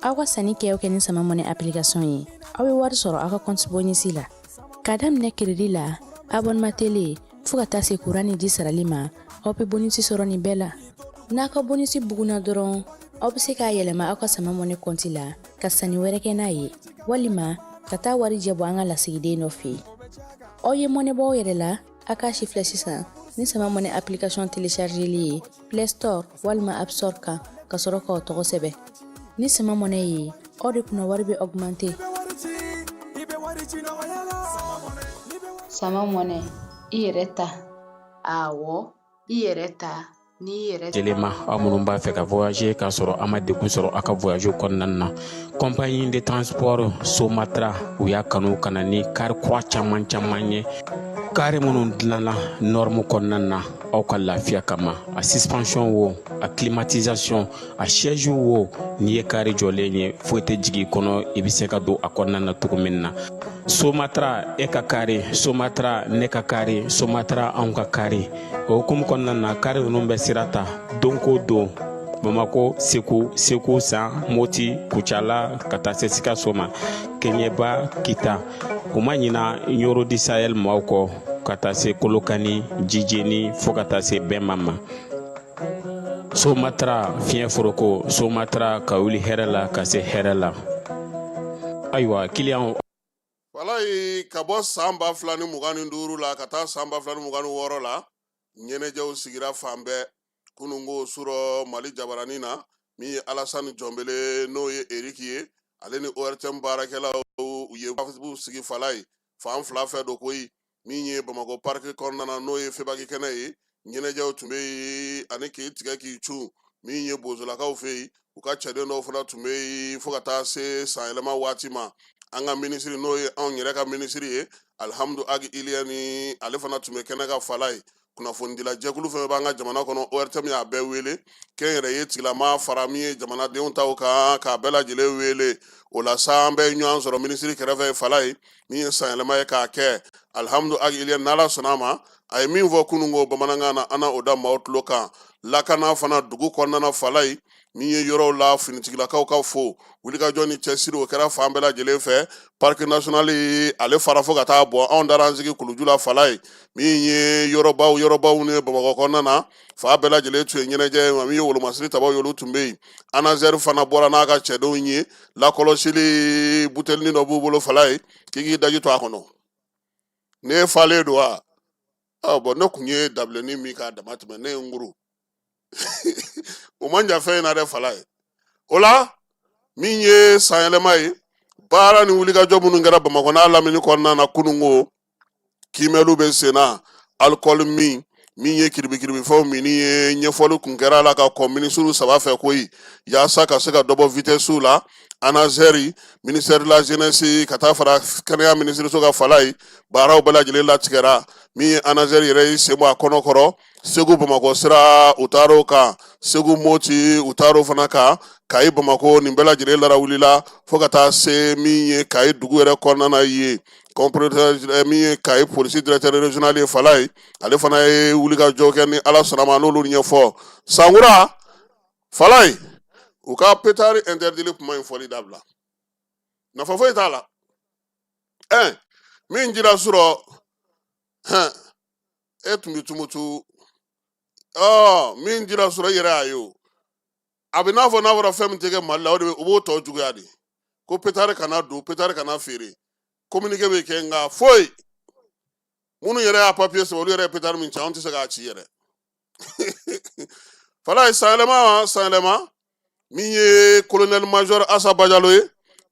aw ka sanni kɛ ni sama mɔnɛ application ye aw bɛ wari sɔrɔ aw ka compte bonisi la ka daminɛ crédit la abonnement télé fo ka taa se courant ni ji sarali ma aw bɛ bonisi sɔrɔ nin bɛɛ la n'a ka bonisi buguna dɔrɔn aw bɛ se k'a yɛlɛma aw ka sama mɔnɛ compte la ka sanni wɛrɛ kɛ n'a ye walima ka taa wari jɛ bɔ an ka lasigiden dɔ fɛ yen aw ye mɔnɛ bɔ aw yɛrɛ la a k'a sifilɛ sisan ni sama mɔnɛ application téléchargeli ye Play Store walima App Store kan ka sɔrɔ k'aw tɔgɔ sɛbɛn ni sama mɔnɛ ye aw de kunna wari bɛ augmenter sama mɔnɛ i yɛrɛ ta awɔ i yɛrɛ ta ni yɛrɛ Jelema aw minnu b'a fɛ ka voyager k'a sɔrɔ a ma degun sɔrɔ a ka voyage kɔnɔna na compagnie de transport Somatra u y'a kanu ka na ni kari kura caman ye kari minnu dilanna norme kɔnɔna na aw ka lafiya kama a suspension wo a climatisation a siège wo n'i ye kari jɔlen ye foyi tɛ jigin kɔnɔ i bɛ se ka don a kɔnɔna na cogo min na Somatra e ka kari Somatra ne ka kari Somatra anw ka kari o hukumu kɔnɔna na kari ninnu bɛ sira ta don ko don Bamako Segu San Moti Kucala ka taa se Sikaso ma Keɲeba Kita u ma ɲina Yoro di Sahel maaw kɔ ka taa se Kolokani Jijeni fo ka taa se Bɛnma ma Somatra fiɲɛ foroko Somatra ka wuli hɛrɛ la ka se hɛrɛ la ayiwa client walayi ka bɔ san 2025 la ka taa san 2026 la ɲɛnɛjɛw sigira fan bɛɛ kunungo surɔ Mali jabaranin na min ye Alassane Jɔnbele n'o ye Eric ye ale ni ORTM baarakɛlaw u ye sigi fala ye fan fila fɛ do koyi min ye Bamako parc kɔnɔna na n'o ye Febaki kɛnɛ ye ɲɛnɛjɛw tun bɛ yen ani k'i tigɛ k'i cu min ye bozolakaw fɛ yen u ka cɛden dɔw fana tun bɛ yen fo ka taa se san yɛlɛma waati ma an ka minisiri n'o ye anw yɛrɛ ka minisiri ye Alihamdu Agi Iliya ni ale fana tun bɛ kɛnɛ ka fala ye kunnafonidila jɛkulu fɛn b'an ka jamana kɔnɔ ORTM y'a bɛɛ wele kɛnyɛrɛye tigilama fara min ye jamanadenw taw kan k'a bɛɛ lajɛlen wele o la sa an bɛ ɲɔgɔn sɔrɔ minisiri kɛrɛfɛ fala ye min ye san yɛlɛma ye k'a kɛ Alihamdu Agi Iliya n'ala sɔnna a ma a ye min fɔ kunungo bamanankan na an na o da maaw tulo kan lakana fana dugu kɔnɔna Falaye min ye yɔrɔw la finitigilakaw ka fo wulikajɔ ni cɛsiri o kɛra fan bɛɛ lajɛlen fɛ parc national ale fara fo ka taa bɔ anw dara an sigi Kuluju la Falaye min ye yɔrɔbaw ni Bamakɔ kɔnɔna na fa bɛɛ lajɛlen tun ye ɲɛnajɛ min ye wolomasiri tabaw ye olu tun bɛ yen ANASER fana bɔra n'a ka cɛdenw ye lakɔlɔsili butelinin dɔ b'u bolo Falaye k'i daji to a kɔnɔ ne falen don wa bon ne kun ye dabilennin min k'a dama tɛmɛ ne ye n guru o man jan fɛn in na dɛ Falaye o la min ye sanyɛlɛma ye baara ni wulikajɔ minnu kɛra Bamakɔ n'a lamini kɔnɔna na kunungo kimɛliw bɛ sen na alcool min ye kiribikiribifɛnw minni ye ɲɛfɔli kun kɛra a la ka kɔn minisiriw 3 fɛ koyi yaasa ka se ka dɔ bɔ vitesse la ANASER ministère de la jeunesse ka taa fara kɛnɛya minisiriso ka Falaye baaraw bɛɛ lajɛlen latigɛra min ye ANASER yɛrɛ sen bɔ a kɔnɔkɔrɔ Segu Bamakɔ sira u taar'o kan Segu Moti u taar'o fana kan Kayi Bamakɔ nin bɛɛ lajɛlen larawulila fo ka taa se min ye Kayi dugu yɛrɛ kɔnɔna na ye min ye Kayi polisi directeur régional ye Falaye ale fana ye wulikajɔ kɛ ni Ala sɔnna ma n'olu ɲɛfɔ Sankura Falaye u ka pétard interdit kuma in fɔli dabila nafa foyi t'a la min jira sɔrɔ e tun bɛ tumutu min jira sɔrɔ yɛrɛ y'a ye o a bɛ n'a fɔ n'a fɔra fɛn min tɛ kɛ Mali la o b'o tɔ juguya de ko pétard kana don pétard kana feere communiqué bɛ kɛ nka foyi minnu yɛrɛ y'a papier sɛbɛn olu yɛrɛ ye pétard min ci anw tɛ se k'a ci yɛrɛ Falaye sanyɛlɛma min ye colonel major Assa Badialo ye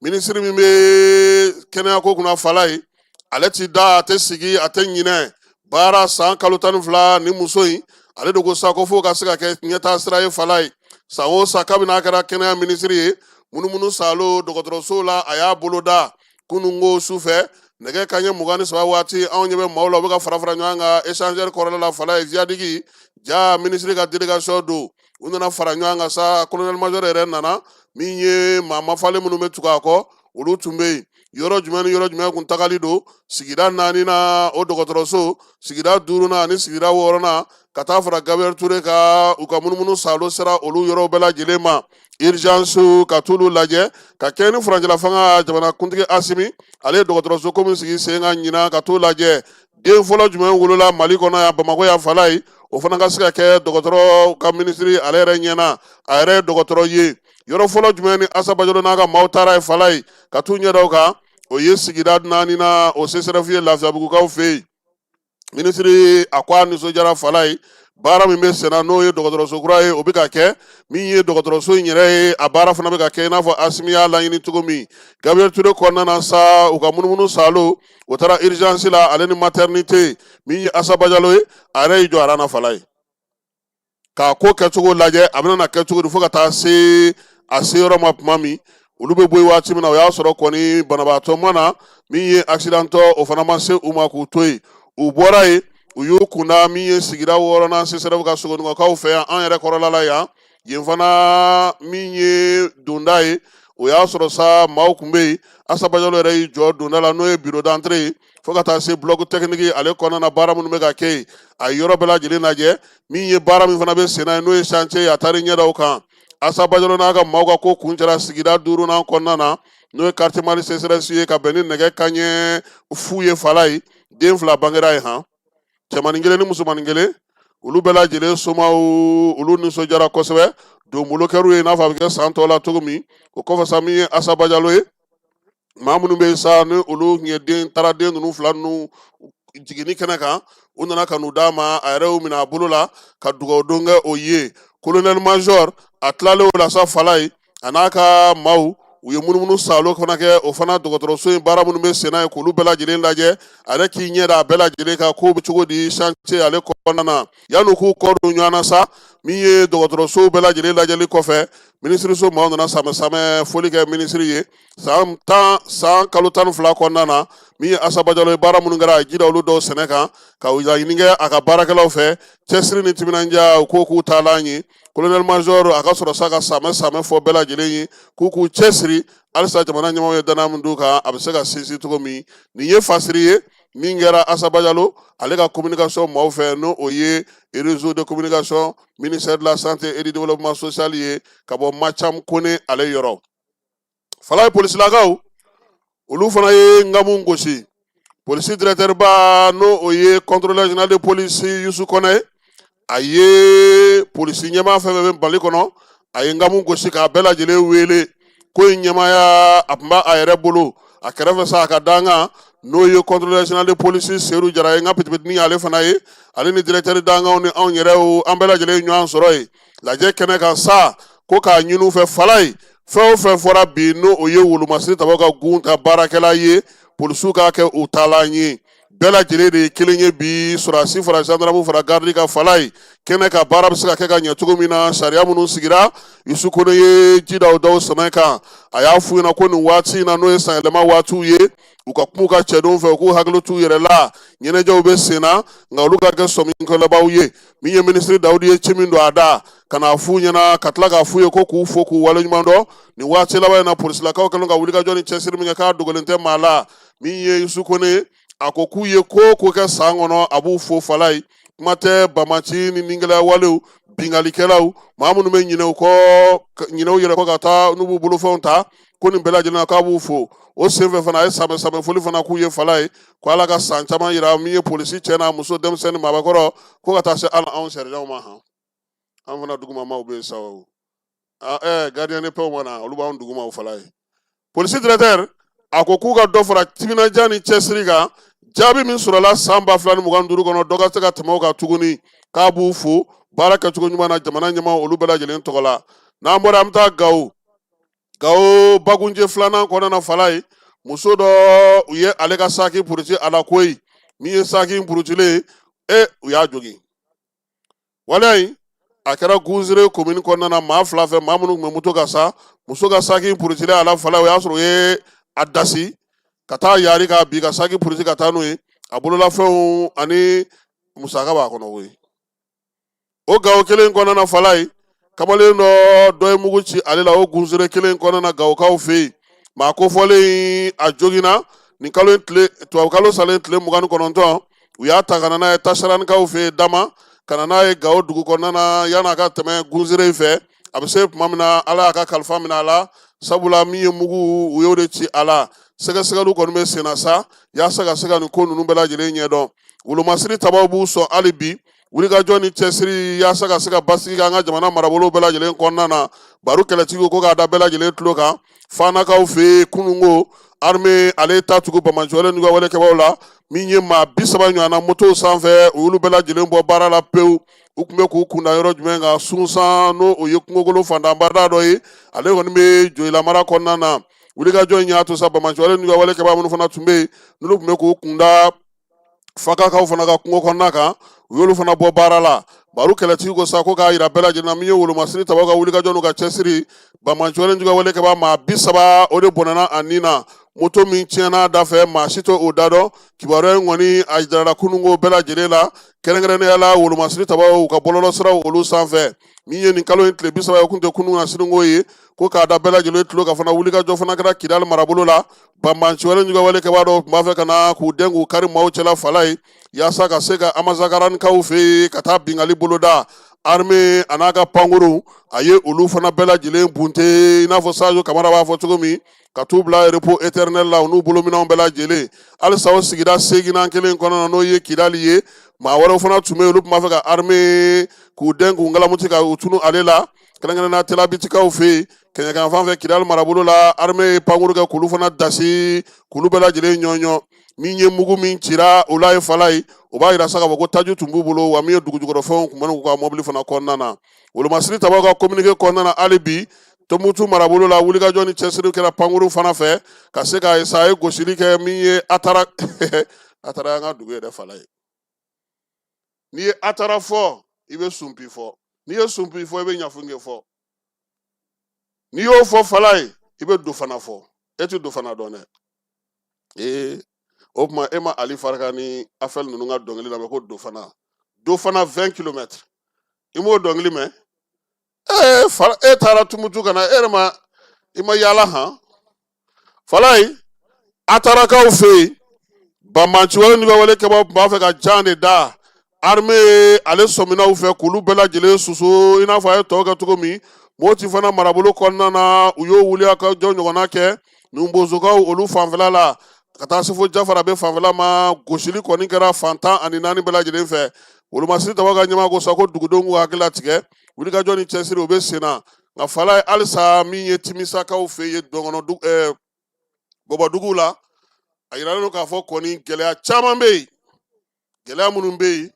ministre min bɛ kɛnɛya ko kunna Falaye ale ti da a tɛ sigi a tɛ ɲinɛ baara san kalo 12 ni muso in ale de ko sa ko fo ka se ka kɛ ɲɛtaa sira ye Falaye san o san kabini a kɛra kɛnɛya ministre ye munumunu salo dɔgɔtɔrɔso la a y'a bolo da kunungo sufɛ nɛgɛ kanɲɛ 23 waati anw ɲɛ bɛ maaw la u bɛ ka fara ɲɔgɔn kan échangeur kɔrɔla la Falaye Ziyadigi ja ministre ka délégation don u nana fara ɲɔgɔn kan sa colonel major yɛrɛ nana min ye maa mafalen minnu bɛ tugu a kɔ olu tun bɛ yen yɔrɔ jumɛn ni yɔrɔ jumɛn kun tagali don sigida 4 na o dɔgɔtɔrɔso sigida 5 na ani sigida 6 na ka taa fara Gabriel Touré ka u ka munumunu salo sera olu yɔrɔw bɛɛ lajɛlen ma urgence ka t'olu lajɛ ka kɛ ni furanjɛla fanga jamanakuntigi Asimi ale ye dɔgɔtɔrɔso ko min sigi sen kan ɲina ka t'o lajɛ den fɔlɔ jumɛn wolola Mali kɔnɔ yan Bamakɔ yan Falaye o fana ka se ka kɛ dɔgɔtɔrɔ ka ministre ale yɛrɛ ɲɛna a yɛrɛ ye dɔgɔtɔrɔ ye yɔrɔ fɔlɔ jumɛn ni Assa Badialo n'a ka maaw taara ye Falaye ka t'u ɲɛda o kan o ye sigida 4 na o CSRF ye Lafiyabugukaw fɛ yen ministre a ko a nisɔndiyara Falaye baara min bɛ sen na n'o ye dɔgɔtɔrɔso kura ye o bɛ ka kɛ min ye dɔgɔtɔrɔso in yɛrɛ ye a baara fana bɛ ka kɛ i n'a fɔ Asimi y'a laɲini cogo min Gabriel Touré kɔnɔna na sa u ka munumunu salo o taara urgence la ale ni maternité min ye Assa Badialo ye a yɛrɛ y'i jɔ a na Falaye k'a ko kɛcogo lajɛ a bɛna kɛ cogo di fo ka taa se a se yɔrɔ ma tuma min olu bɛ bɔ yen waati min na o y'a sɔrɔ kɔni banabaatɔ mana min ye accidentɔ o fana ma se u ma k'u to yen u bɔra yen u y'u kunda min ye sigida 6 na CSRF ka sogonikɔkaw fɛ yan an yɛrɛ kɔrɔla la yan yen fana min ye donda ye o y'a sɔrɔ sa maaw kun bɛ yen Assa Badialo yɛrɛ y'i jɔ donda la n'o ye bureau d'entrée ye fo ka taa se bloc technique ale kɔnɔna na baara minnu bɛ ka kɛ yen a ye yɔrɔ bɛɛ lajɛlen lajɛ min ye baara min fana bɛ sen na ye n'o ye chantier ye a taara ɲɛdaw kan Assa Badialo n'a ka maaw ka ko kun cɛra sigida 5 nan kɔnɔna na n'o ye quartier Mali CSRS ye ka bɛn ni nɛgɛ kanɲɛ 10 ye Falaye den 2 bangera ye han cɛmanin 1 ni musomanin 1 olu bɛɛ lajɛlen somaw olu nisɔndiyara kosɛbɛ donbolo kɛr'u ye i n'a fɔ a bɛ kɛ san tɔw la cogo min o kɔfɛ sa min ye Assa Badialo ye maa minnu bɛ yen sa ni olu taara den ninnu 2 ninnu jiginni kɛnɛ kan u nana ka n'u d'a ma a yɛrɛ y'u minɛ a bolo la ka dugawudon kɛ o ye colonel major a tilalen o la sa Falaye a n'a ka maaw u ye munumunu salo fana kɛ o fana dɔgɔtɔrɔso in baara minnu bɛ sen na ye k'olu bɛɛ lajɛlen lajɛ a yɛrɛ k'i ɲɛ da a bɛɛ lajɛlen kan k'o bɛ cogo di chantier ale kɔnɔna na yanni u k'u kɔ don ɲɔgɔn na sa min ye dɔgɔtɔrɔsow bɛɛ lajɛlen lajɛli kɔfɛ minisiriso maaw nana samɛ foli kɛ minisiri ye san kalo 12 kɔnɔna na min ye Assa Badialo ye baara minnu kɛra a jira olu dɔw sɛnɛ kan ka laɲini kɛ a ka baarakɛlaw fɛ cɛsiri ni timinandiya u k'u taalan ye colonel major a ka sɔrɔ sa ka samɛ fɔ bɛɛ lajɛlen ye k'u cɛsiri halisa jamana ɲɛmaaw ye danaya min d'u kan a bɛ se ka sinsin cogo min nin ye fasiri ye min kɛra Asaba Jalo ale ka communication maaw fɛ no o ye réseau de communication ministère de la santé et du développement social ye ka bɔ Macham Kone ale yɔrɔ Falaye polisilakaw olu fana ye ngamu gosi polisi directeur ba no o ye contrôleur général de police Youssou Kone a ye polisi ɲɛmaa fɛn fɛn bɛ Mali kɔnɔ a ye ngamu gosi k'a bɛɛ lajɛlen wele ko in ɲɛmaaya a tun b'a a yɛrɛ bolo a kɛrɛfɛ sa a ka danga n'o ye contrôleur général de police Seydou Jara ye n ka pitipitini ale fana ye ale ni directeur dangaw ni anw yɛrɛw an bɛɛ lajɛlen ɲɔgɔn sɔrɔ ye lajɛ kɛnɛ kan sa ko k'a ɲini u fɛ Falaye fɛn o fɛn fɔra bi n'o o ye wolomasiri tabaw ka gun ka baarakɛla ye polisiw k'a kɛ u taalan ye bɛɛ lajɛlen de ye kelen ye bi sɔrɔdasi fara gendarme fara garde ka Falaye kɛnɛ ka baara bɛ se ka kɛ ka ɲɛ cogo min na sariya minnu sigira Youssou Kone ye ji da o daw sɛmɛ kan a y'a f'u ɲɛna ko nin waati in na n'o ye sanyɛlɛma waatiw ye u ka kuma u ka cɛdenw fɛ u k'u hakili t'u yɛrɛ la ɲɛnajɛw bɛ sen na nka olu ka kɛ sɔminkɛlabaw ye min ye minisiri Dawudi ye ci min don a da ka n'a f'u ɲɛna ka tila k'a f'u ye ko k'u fo k'u waleɲuman dɔn nin waati laban in na polisilakaw kɛlen ka wulikajɔ ni cɛsiri min kɛ k'a dogolen tɛ maa la min ye Youssou Kone a ko k'u ye ko kɛ san kɔnɔ a b'u fo Falaye kuma tɛ bamaci ni ningɛlɛya walew bingalikɛlaw maa minnu bɛ ɲinɛ u yɛrɛ kɔ ka taa n'u b'u bolofɛnw ta ko nin bɛɛ lajɛlen na k'a b'u fo o senfɛ fana a ye samɛ foli fana k'u ye Falaye ko Ala ka san caman yira min ye polisi cɛ n'a muso denmisɛnnin maabakɔrɔ ko ka taa se hali anw sɛrijanw ma han an fana dugumamaw bɛ yen sa o gardien de paix mana olu b'anw dugumaw Falaye polisi directeur a ko k'u ka dɔ fara timinadiya ni cɛsiri kan jaabi min sɔrɔla san 2025 kɔnɔ dɔ ka se ka tɛmɛ o kan tuguni k'a b'u fo baara kɛcogo ɲuman na jamana ɲɛmaa olu bɛɛ lajɛlen tɔgɔ la n'an bɔra an bɛ taa Gawo bagunje filanan kɔnɔna na Falaye muso dɔ u ye ale ka saki puruti a la koyi min ye saki purutilen u y'a jogin waleya in a kɛra Gunzire commune kɔnɔna na maa fila fɛ maa minnu tun bɛ moto kan sa muso ka saki purutilen a la Falaye o y'a sɔrɔ u ye a dasi ka taa yaari k'a bin ka saki puruti ka taa n'o ye a bololafɛnw ani musaka b'a kɔnɔ koyi o Gawo kelen kɔnɔna na Falaye kamalen dɔ ye mugu ci ale la o Gunzire kelen kɔnɔna na Gawokaw fɛ yen maa kofɔlen a joginna nin tubabu kalo salen tile 29 u y'a ta ka na n'a ye Tasaranikaw fɛ yen Dama ka na n'a ye Gawo dugu kɔnɔna na yan'a ka tɛmɛ Gunzire fɛ a bɛ se tuma min na Ala y'a ka kalifa minɛ a la sabula min ye mugu u y'o de ci a la sɛgɛsɛgɛliw kɔni bɛ sen na sa yaasa ka se ka nin ko ninnu bɛɛ lajɛlen ɲɛdɔn wolomasiri tabaw b'u sɔn hali bi wulikajɔ ni cɛsiri yaasa ka se ka basigi k'an ka jamana marabolo bɛɛ lajɛlen kɔnɔna na baro kɛlɛtigiw ko k'a da bɛɛ lajɛlen tulo kan Fanakaw fɛ yen kununko armée ale ta tugu Bamajɔlen n'u ka walekɛbaw la min ye maa 30 ɲɔgɔnna moto sanfɛ u y'olu bɛɛ lajɛlen bɔ baara la pewu u tun bɛ k'u kunda yɔrɔ jumɛn kan sunsan n'o o ye kungokolo fantanbada dɔ ye ale kɔni bɛ Joyila mara kɔnɔna na wulikajɔ in y'a to sa Bamajɔlen n'u ka walekɛbaw minnu fana tun bɛ yen n'olu tun bɛ k'u kunda Fakakaw fana ka kungo kɔnɔna kan u y'olu fana bɔ baara la baro kɛlɛtigi ko sa ko k'a yira bɛɛ lajɛlen na min ye wolomasiri tabaw ka wulikajɔ n'u ka cɛsiri Bamajɔlen n'u ka walekɛbaw maa 30 o de bɔnɛna a nin na moto min tiɲɛna da fɛ maa si tɛ o da dɔn kibaruya in kɔni a jirala kununko bɛɛ lajɛlen la kɛrɛnkɛrɛnnenya la wolomasiri tabaw ka bɔlɔlɔsiraw olu sanfɛ min ye nin kalo in tile 30 ye kun tɛ kunun na siniko ye ko k'a da bɛɛ lajɛlen tulo ka fana wulikajɔ fana kɛra Kidali marabolo la Bamajɔlen n'u ka walekɛbaw dɔw tun b'a fɛ ka na k'u den k'u kari maaw cɛla Falaye yaasa ka se ka Amazagaranikaw fɛ yen ka taa bingali boloda armée a n'a ka pankuru a ye olu fana bɛɛ lajɛlen bunte i n'a fɔ Sajo Kamara b'a fɔ cogo min ka t'u bila repos éternel la u n'u bolominɛnw bɛɛ lajɛlen halisa o sigida 8 kelen kɔnɔna na n'o ye Kidali ye maa wɛrɛw fana tun bɛ yen olu tun b'a fɛ ka armée k'u den k'u ngalamuti ka u tunu ale la kɛrɛnkɛrɛnnenya Telabitikaw fɛ yen kɛɲɛkan fan fɛ Kidali marabolo la armée ye pankuru kɛ k'olu fana dasi k'olu bɛɛ lajɛlen ɲɔɲɔ min ye mugu min cira o la ye Falaye o b'a yira sa k'a fɔ ko taji tun b'u bolo wa min ye dugujukɔrɔfɛnw tun bɛ n'u ka mobili fana kɔnɔna na wolomasiri tabaw ka communiqué kɔnɔna na hali bi Tombouctou marabolo la wulikajɔ ni cɛsiri kɛra pankuru fana fɛ ka se ka ye gosili kɛ min ye Atara Atara y'an ka dugu yɛrɛ Falaye n'i ye Atara fɔ i bɛ Sunpi fɔ n'i ye Sunpi fɔ i bɛ Ɲafunge fɔ n'i y'o fɔ Falaye i bɛ Dofana fɔ e tɛ Dofana dɔn dɛ o tuma e ma Ali Faraka ni Afɛl ninnu ka dɔnkili lamɛn ko Dofana 20 km i m'o dɔnkili mɛn e taara Tombouctou ka na e yɛrɛ ma i ma yaala han Falaye Atarakaw fɛ yen Bamanci wale ni bɛ wale kɛbaaw tun b'a fɛ ka jan de da armée ale sɔminaw fɛ k'olu bɛɛ lajɛlen susu i n'a fɔ a ye tɔw kɛ cogo min Moti fana marabolo kɔnɔna na u y'o wuli a ka jɔ ɲɔgɔnna kɛ Numbozokaw olu fanfɛla la ka taa se fo Jafara bɛ fanfɛla ma gosili kɔni kɛra fantan ani naani bɛɛ lajɛlen fɛ Wolomasiri Tawa ka ɲɛmaa ko sa ko dugudenw k'u hakili latigɛ wulikajɔ ni cɛsiri o bɛ sen na nka fala ye halisa min ye Timisakaw fɛ yen Bɔbɔdugu la a yiralen don k'a fɔ kɔni gɛlɛya caman bɛ yen gɛlɛya minnu bɛ yen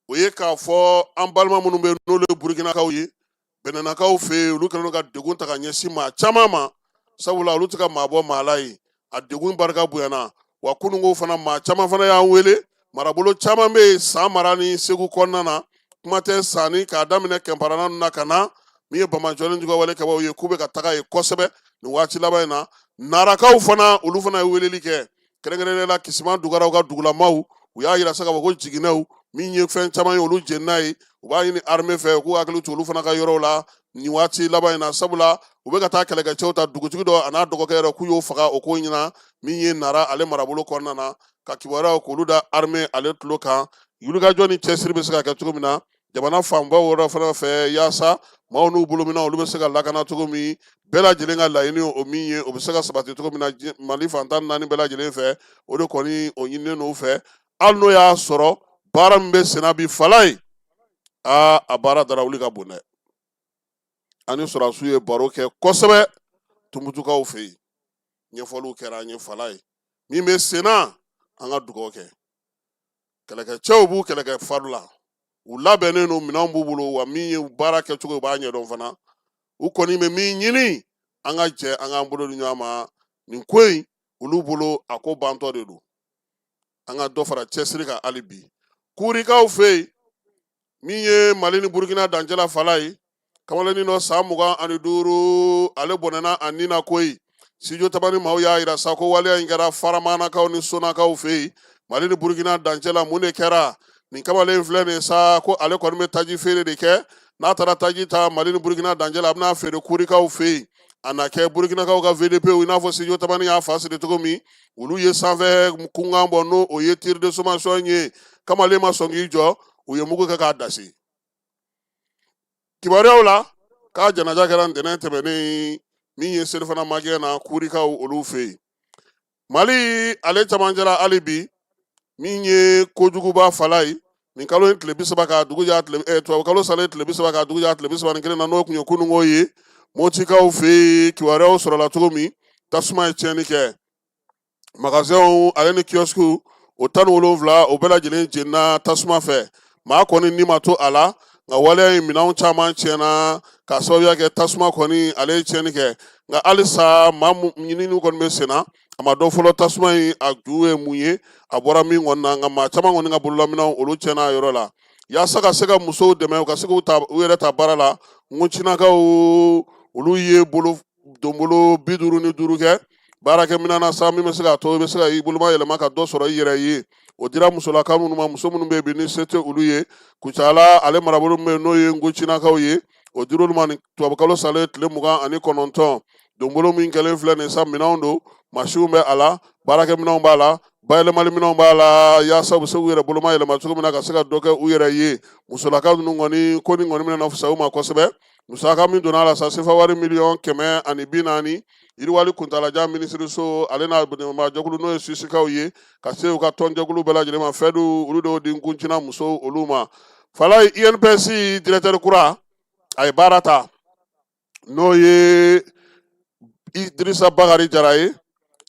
o ye k'a fɔ an balima minnu bɛ yen n'olu ye Burukinakaw ye Bɛnɛnakaw fɛ yen olu kɛlen don ka degun ta ka ɲɛsin maa caman ma sabula olu tɛ ka maa bɔ maa la yen a degun barika bonyana wa kununko fana maa caman fana y'an wele marabolo caman bɛ yen san mara ni Segu kɔnɔna na kuma tɛ sanni k'a daminɛ kɛnparana ninnu na ka na min ye Bamanjɔni Juga wale kɛbaaw ye k'u bɛ ka taga yen kosɛbɛ nin waati laban in na Narakaw fana olu fana ye weleli kɛ kɛrɛnkɛrɛnnenya la Kisiman Dugaraw ka dugulamaw u y'a yira sa k'a fɔ ko jiginɛw min ye fɛn caman ye olu jeni n'a ye u b'a ɲini armée fɛ k'u hakili to olu fana ka yɔrɔw la nin waati laban in na sabula u bɛ ka taa kɛlɛkɛcɛw ta dugutigi dɔ a n'a dɔgɔkɛ yɛrɛ k'u y'o faga o ko ɲina min ye Nara ale marabolo kɔnɔna na ka kibaruyaw k'olu da armée ale tulo kan wulikajɔ ni cɛsiri bɛ se ka kɛ cogo min na jamana fanbaw yɔrɔ fana fɛ yaasa maaw n'u bolominɛw olu bɛ se ka lakana cogo min bɛɛ lajɛlen ka laɲini o min ye o bɛ se ka sabati cogo min na Mali fantan naani bɛɛ lajɛlen fɛ o de kɔni o ɲininen n'u fɛ hali n'o y'a sɔrɔ baara min bɛ senna bi fala ye a baara dara wuli ka bon dɛ ani sɔrɔdasiw ye baro kɛ kosɛbɛ Tumutukaw fɛ yen ɲɛfɔliw kɛra an ye fala ye min bɛ senna an ka dugawu kɛ kɛlɛkɛcɛw b'u kɛlɛkɛ fari la u labɛnnen don minɛnw b'u bolo wa min ye baara kɛcogo u b'a ɲɛdɔn fana u kɔni bɛ min ɲini an ka jɛ an k'an bolo di ɲɔgɔn ma nin ko in olu bolo a ko bantɔ de don an ka dɔ fara cɛsiri kan hali bi Kurikaw fɛ yen min ye Mali ni Burukina dancɛla fala ye kamalenin dɔ san 25 ale bɔnɛna a nin na koyi studio tabani maaw y'a yira sa ko waleya in kɛra Faramanakaw ni Sonakaw fɛ yen Mali ni Burukina dancɛla mun de kɛra nin kamalen filɛ nin sa ko ale kɔni bɛ taji feere de kɛ n'a taara taji ta Mali ni Burukina dancɛla a bɛna feere Kurikaw fɛ yen a na kɛ Burukinakaw ka VDP i n'a fɔ studio tabani y'a fa siri cogo min olu ye sanfɛ kunkan bɔ n'o o ye tir de sommation ye kamalen ma sɔn k'i jɔ u ye mugu kɛ k'a dasi kibaruyaw la k'a janaja kɛra ntɛnɛn tɛmɛnen min ye selifana magɛn na Kurikaw olu fɛ yen Mali ale camancɛla hali bi min ye kojuguba fala ye nin kalo in tile 30 ka dugu jɛ tubabu kalo salen tile 30 ka dugu jɛ tile 31 na n'o tun ye kununko ye Motikaw fɛ yen kibaruyaw sɔrɔla cogo min tasuma ye tiɲɛni kɛ magasinw ale ni kiosques o 17 o bɛɛ lajɛlen jenina tasuma fɛ maa kɔni ni ma to a la nka waleya in minɛnw caman tiɲɛna k'a sababuya kɛ tasuma kɔni ale ye tiɲɛni kɛ nka halisa maa ɲininiw kɔni bɛ sen na a ma dɔn fɔlɔ tasuma in a ju ye mun ye a bɔra min kɔni na nka maa caman kɔni ka bololaminɛw olu tiɲɛna a yɔrɔ la yaasa ka se ka musow dɛmɛ u ka se k'u yɛrɛ ta baara la Nkuncinakaw olu ye donbolo 55 kɛ baarakɛminɛn na sa min bɛ se k'a to i bɛ se ka i boloma yɛlɛma ka dɔ sɔrɔ i yɛrɛ ye o dira musolakaw minnu ma muso minnu bɛ yen bi ni se tɛ olu ye Kucala ale marabolo min bɛ yen n'o ye Nkuncinakaw ye o dira olu ma ni tubabukalo salen tile 29 donbolo min kɛlen filɛ nin sa minɛnw don masiw bɛ a la baarakɛminɛnw b'a la bayɛlɛmaliminɛnw b'a la yaasa u bɛ se k'u yɛrɛ boloma yɛlɛma cogo min na ka se ka dɔ kɛ u yɛrɛ ye musolakaw ninnu kɔni ko nin kɔni bɛna fisaya u ma kosɛbɛ musaka min donna a la sa sefa wari 140 yiriwali kuntalajan minisiriso ale n'a jɛkulu n'o ye Susikaw ye ka se u ka tɔnjɛkulu bɛɛ lajɛlen ma fɛdu olu de di Nkuncina musow olu ma fala INPS directeur kura a ye baara ta n'o ye Idrissa Bakari Jara ye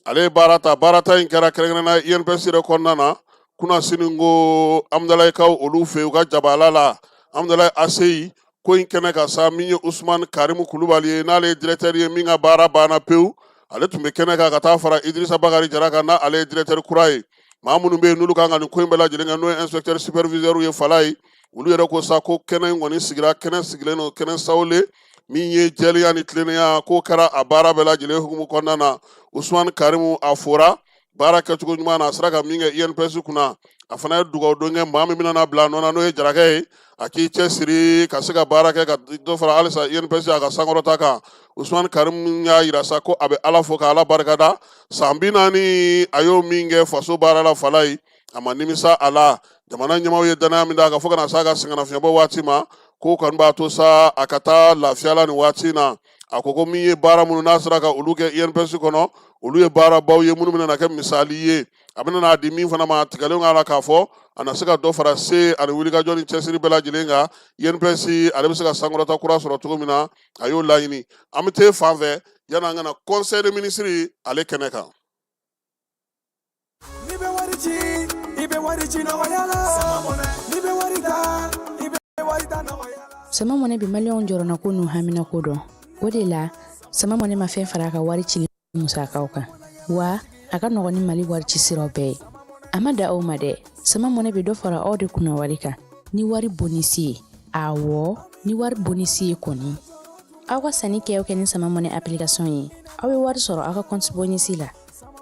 ale ye baara ta in kɛra kɛrɛnkɛrɛnnenya INPS yɛrɛ kɔnɔna na kuna sini ko Amdalayikaw olu fɛ u ka jabala la Amdalayi Aseyi ko in kɛnɛ ka sa min ye Usman Karimu Kulubali ye n'ale ye directeur ye min ka baara banna pewu ale tun bɛ kɛnɛ kan ka taa fara Idrissa Bakari Jara kan n'ale ye directeur kura ye maa minnu bɛ yen n'olu kan ka nin ko in bɛɛ lajɛlen kɛ n'o ye inspecteur superviseur ye fala ye olu yɛrɛ ko sa ko kɛnɛ in kɔni sigira kɛnɛ sigilen don kɛnɛ sawule min ye jɛlenya ni tilennenya k'o kɛra a baara bɛɛ lajɛlen hukumu kɔnɔna na Usman Karimu a fɔra baara kɛcogo ɲuman na a sera ka min kɛ INPS kunna a fana ye dugawu don kɛ maa min bɛna n'a bila nɔ na n'o ye Jarakɛ ye a k'i cɛsiri ka se ka baara kɛ ka dɔ fara halisa INPS a ka sankɔrɔta kan Usumani Karimu y'a yira sa ko a bɛ Ala fo ka Ala barikada san 40 a y'o min kɛ faso baara la Falaye a ma nimisa a la jamana ɲɛmaaw ye danaya min d'a kan fo ka na s'a ka sɛgɛnnafiɲɛbɔ waati ma ko kɔni b'a to sa a ka taa lafiya la nin waati na a ko min ye baara minnu n'a sera ka olu kɛ INPS kɔnɔ olu ye baarabaw ye minnu bɛna kɛ misali ye a bɛna n'a di min fana ma tigɛlen k'a la k'a fɔ a na se ka dɔ fara se ani wulikajɔ ni cɛsiri bɛɛ lajɛlen kan INPS ale bɛ se ka sankɔrɔta kura sɔrɔ cogo min na a y'o laɲini an bɛ taa fan fɛ yanni an ka na conseil des ministres ale kɛnɛ kan. sama mɔnɛ bi maliyɛnw jɔrɔna ko n'u hamina ko dɔn o de la sama mɔnɛ ma fɛn fara a ka wari cili musakaw kan wa a ka nɔgɔn ni Mali wari ci siraw bɛɛ ye a ma da aw ma dɛ sama mɔnɛ bi dɔ fara aw de kunna wari kan ni wari bonisi ye awɔ ni wari bonisi ye kɔni aw ka sanni kɛ ni sama mɔnɛ application ye aw bɛ wari sɔrɔ aw ka compte bonisi la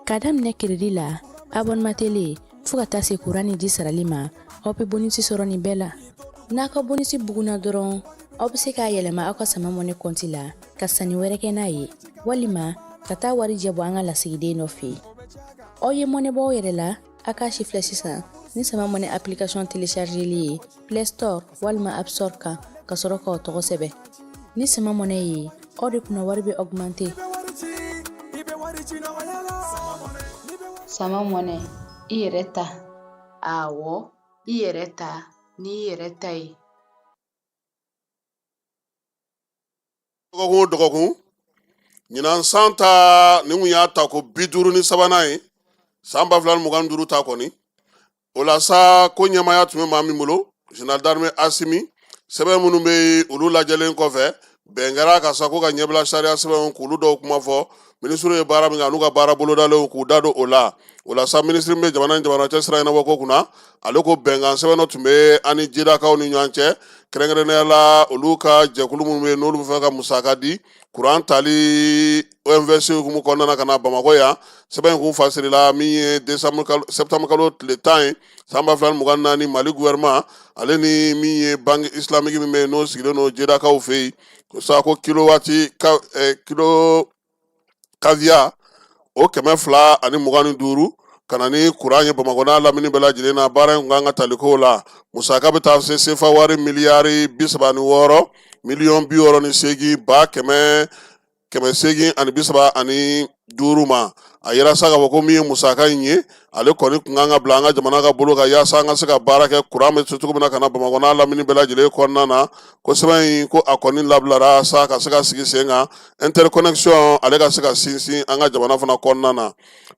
ka daminɛ crédit la abonnement télé fo ka taa se courant ni ji sarali ma aw bɛ bonisi sɔrɔ nin bɛɛ la n'a ka bonisi buguna dɔrɔn aw bɛ se k'a yɛlɛma aw ka sama mɔnɛ compte la ka sanni wɛrɛ kɛ n'a ye walima ka taa wari jɛ bɔ an ka lasigiden dɔ fɛ yen aw ye mɔnɛ bɔ aw yɛrɛ la a k'a si filɛ sisan ni sama mɔnɛ application téléchargeli ye Play Store walima App Store kan ka sɔrɔ k'aw tɔgɔ sɛbɛn ni sama mɔnɛ ye aw de kunna wari bɛ augmenter sama mɔnɛ i yɛrɛ ta awɔ i yɛrɛ ta ni i yɛrɛ ta ye dɔgɔkun ɲinan san ta nin kun y'a ta ko 53 ye san 2025 ta kɔni o la sa ko ɲɛmaya tun bɛ maa min bolo général d'armée Asimi sɛbɛn minnu bɛ olu lajɛlen kɔfɛ bɛn kɛra ka sa ko ka ɲɛbila sariya sɛbɛnw k'olu dɔw kuma fɔ ministre ye baara min kɛ n'u ka baara bolodalenw k'u da don o la sa ministre min bɛ jamana ni jamana cɛ sira ɲɛnabɔ ko kunna ale ko bɛnkan sɛbɛn dɔ tun bɛ ani jidakaw ni ɲɔgɔn cɛ kɛrɛnkɛrɛnnenya la olu ka jɛkulu minnu bɛ yen n'olu bɛ fɛ ka musaka di kuran tali OMVS hukumu kɔnɔna na ka na Bamakɔ yan sɛbɛn in kun fasirila min ye septembre kalo tile 10 ye san 2024 Mali gouvernement ale ni min ye banque islamique min bɛ yen n'o sigilen don jidakaw fɛ yen ko sa ko kilo caviar o 225 ka na ni kuran ye Bamakɔ n'a lamini bɛɛ lajɛlen na baara in kun kan ka tali k'o la musaka bɛ taa se sefa wari miliyari 36 miliyɔn 68 835 ma a yira sa ka fɔ ko min ye musaka in ye ale kɔni kun kan ka bila an ka jamana ka bolo kan yaasa an ka se ka baara kɛ kuran bɛ se cogo min na ka na Bamakɔ n'a lamini bɛɛ lajɛlen kɔnɔna na ko sɛbɛn in ko a kɔni labilara sa ka se ka sigi sen kan interconnexion ale ka se ka sinsin an ka jamana fana kɔnɔna na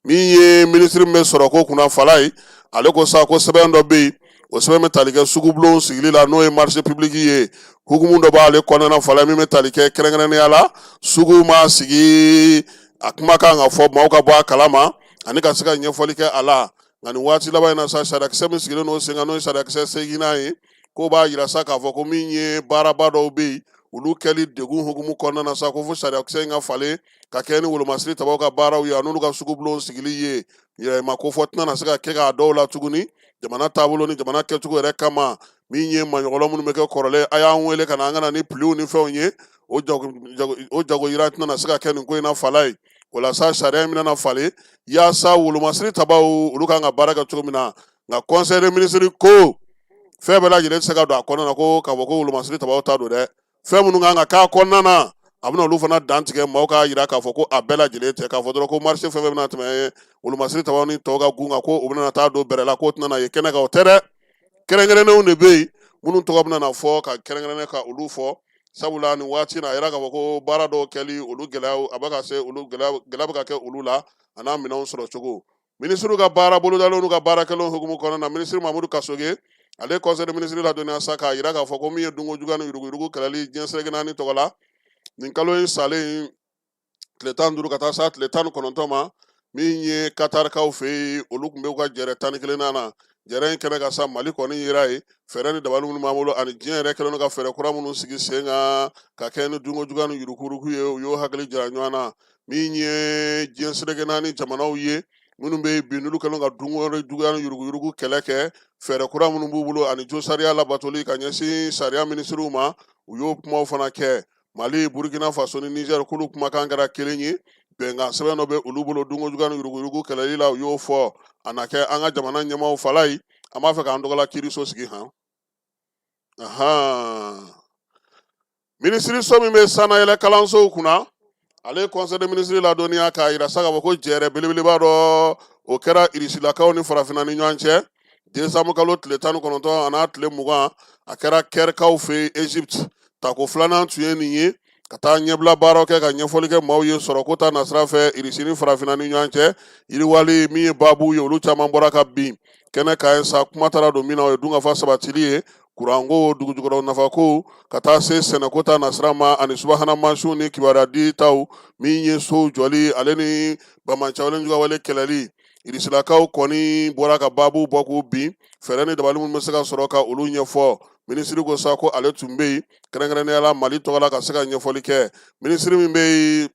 min ye ministre min bɛ sɔrɔ ko kunna Falaye ale ko sa ko sɛbɛn dɔ bɛ yen o sɛbɛn bɛ tali kɛ sugubulon sigili la n'o ye marché public ye hukumu dɔ b'ale kɔnɔna Falaye min bɛ tali kɛ kɛrɛnkɛrɛnnenya la sugu ma sigi a kuma kan ka fɔ maaw ka bɔ a kalama ani ka se ka ɲɛfɔli kɛ a la nka nin waati laban in na sa sariyakisɛ min sigilen n'o sen kan n'o ye sariyakisɛ 8nan ye ko b'a yira sa k'a fɔ ko min ye baaraba dɔw bɛ yen olu kɛli degun hukumu kɔnɔna na sa ko fo sariyakisɛ in ka falen ka kɛ ni wolomasiri tabaw ka baaraw ye a n'olu ka sugubulon sigili ye yɛrɛma ko fɔ tɛna na se ka kɛ k'a dɔw la tuguni jamana taabolo ni jamana kɛcogo yɛrɛ kama min ye maɲɔgɔnlɔ minnu bɛ kɛ kɔrɔlen a y'an wele ka na an ka na ni piliw ni fɛnw ye o jago yira tɛna na se ka kɛ nin ko in na Falaye o la sa sariya in bɛna falen yaasa wolomasiri tabaw olu kan ka baara kɛ cogo min na nka conseil des ministres ko fɛn bɛɛ lajɛlen tɛ se ka don a kɔnɔna na ko k'a fɔ ko wolomasiri tabaw ta don dɛ fɛn minnu kan ka k'a kɔnɔna na a bɛna olu fana dan tigɛ maaw k'a yira k'a fɔ ko a bɛɛ lajɛlen tɛ k'a fɔ dɔrɔn ko marché fɛn fɛn bɛna tɛmɛ wolomasiri tabaw ni tɔw ka gun kan ko o bɛna taa don bɛrɛ la k'o tɛna na ye kɛnɛ kan o tɛ dɛ kɛrɛnkɛrɛnnenw de bɛ yen minnu tɔgɔ bɛna na fɔ ka kɛrɛnkɛrɛnnen ka olu fɔ sabula nin waati na a yira k'a fɔ ko baara dɔw kɛli olu gɛlɛyaw a bɛ ka se olu gɛlɛya bɛ ka kɛ olu la a n'a minɛnw sɔrɔ cogo minisiriw ka baara bolodalenw n'u ka baarakɛlaw hukumu kɔnɔna na minisiri Mamudu Kasoge ale conseil des ministres ladɔnniya sa k'a yira k'a fɔ ko min ye dunkojuguya ni yuruguyurugu kɛlɛli diɲɛ seleke naani tɔgɔ la nin kalo in salen tile 15 ka taa se tile 19 ma min ye Katarikaw fɛ yen olu tun bɛ u ka jɛrɛ 11 na jɛrɛ in kɛnɛ ka sa Mali kɔni yira ye fɛɛrɛ ni dabali minnu b'an bolo ani diɲɛ yɛrɛ kɛlen don ka fɛɛrɛ kura minnu sigi sen kan ka kɛ ni dunkojuguya ni yuruguyurugu ye u y'o hakili jira ɲɔgɔn na min ye diɲɛ seleke naani jamanaw ye minnu bɛ bi n'olu kɛlen ka dungɔrɔ juguya ni yuruguyurugu kɛlɛ kɛ fɛɛrɛ kura minnu b'u bolo ani jo sariya labatoli ka ɲɛsin sariya minisiriw ma u y'o kumaw fana kɛ Mali Burkina Faso ni Niger k'olu kumakan kɛra kelen ye bɛnkan sɛbɛn dɔ bɛ olu bolo dungo juguya ni yuruguyurugu kɛlɛli la u y'o fɔ a na kɛ an ka jamana ɲɛmaaw fala ye an b'a fɛ k'an dɔgɔla kiiriso sigi han minisiriso min bɛ sanayɛlɛ kalansow kunna ale conseil de ministre ladɔnniya k'a yira sa k'a fɔ ko jɛɛrɛ belebeleba dɔ o kɛra irisilakaw ni farafinna ni ɲɔgɔn cɛ desanbu kalo tile 19 a n'a tile 20 a kɛra kɛrikaw fɛ Egypte tako filanan tun ye nin ye ka taa ɲɛbila baaraw kɛ ka ɲɛfɔli kɛ maaw ye sɔrɔko ta nasira fɛ irisi ni farafinna ni ɲɔgɔn cɛ yiriwali min ye baabu ye olu caman bɔra ka bin kɛnɛ kan sa kuma taara don min na o ye dunkafa sabatili ye kuranko dugujukɔrɔ nafako ka taa se sɛnɛko ta nasira ma ani subahana mansiw ni kibaruya di taw min ye sow jɔli ale ni bamancawale jugawale kɛlɛli irisilakaw kɔni bɔra ka baabu bɔ k'u bin fɛɛrɛ ni dabali minnu bɛ se ka sɔrɔ ka olu ɲɛfɔ minisiri ko sa ko ale tun bɛ yen kɛrɛnkɛrɛnnenya la Mali tɔgɔ la ka se ka ɲɛfɔli kɛ minisiri min bɛ yen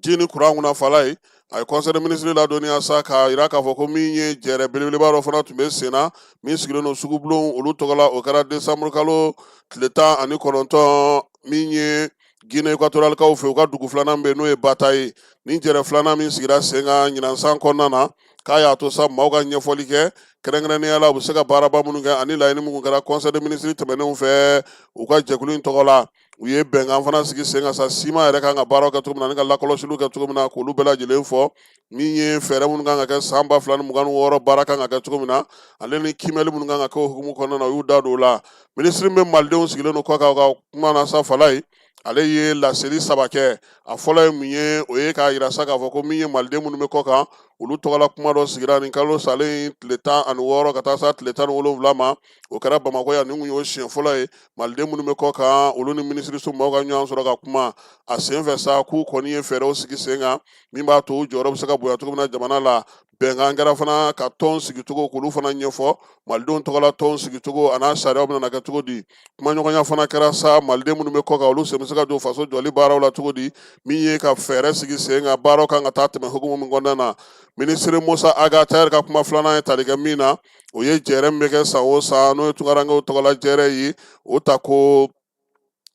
ji ni kuran kunna fala ye a ye conseil de ministre ladɔnniya sa k'a jira k'a fɔ ko min ye jɛɛrɛ belebeleba dɔ fana tun bɛ sen na min sigilen don Sugubulon olu tɔgɔ la o kɛra desanburu kalo tile 19 min ye Guinée équatorialekaw fɛ u ka dugu filanan bɛ n'o ye Bata ye ni jɛɛrɛ filanan min sigira sen kan ɲinansan kɔnɔna na k'a y'a to sa maaw ka ɲɛfɔli kɛ kɛrɛnkɛrɛnnenya la u bɛ se ka baaraba minnu kɛ ani laɲini minnu kɛra conseil de ministre tɛmɛnenw fɛ u ka jɛkulu in tɔgɔ la u ye bɛnkan fana sigi sen kan sa sima yɛrɛ kan ka baaraw kɛ cogo min na ani ka lakɔlɔsiliw kɛ cogo min na k'olu bɛɛ lajɛlen fɔ min ye fɛɛrɛ minnu kan ka kɛ san 2026 baara kan ka kɛ cogo min na ale ni kimɛli minnu kan ka kɛ o hukumu kɔnɔna na u y'u da don o la minisiri min bɛ malidenw sigilen don kɔ kan ka kuma na sa fala ye ale ye laseli 3 kɛ a fɔlɔ ye mun ye o ye k'a jira sa k'a fɔ ko min ye maliden minnu bɛ kɔ kan olu tɔgɔla kuma dɔ sigira nin kalo salen tile 16 ka taa sa tile 17 ma o kɛra Bamakɔ yan nin kun y'o siɲɛ fɔlɔ ye maliden minnu bɛ kɔ kan olu ni minisiriso maaw ka ɲɔgɔn sɔrɔ ka kuma a sen fɛ sa k'u kɔni ye fɛɛrɛw sigi sen kan min b'a to u jɔyɔrɔ bɛ se ka bonya cogo min na jamana la bɛnkan kɛra fana ka tɔn sigicogo k'olu fana ɲɛfɔ malidenw tɔgɔla tɔn sigicogo a n'a sariyaw bɛna kɛ cogo di kumaɲɔgɔnya fana kɛra sa maliden minnu bɛ kɔ kan olu sen bɛ se ka don faso jɔli baaraw la cogo di min ye ka fɛɛrɛ sigi sen kan baaraw kan ka taa tɛmɛ hukumu min kɔnɔna na minisiri Musa Agatayɛri ka kuma filanan ye tali kɛ min na o ye jɛɛrɛ min bɛ kɛ san o san n'o ye tunkarankew tɔgɔla jɛɛrɛ ye o ta ko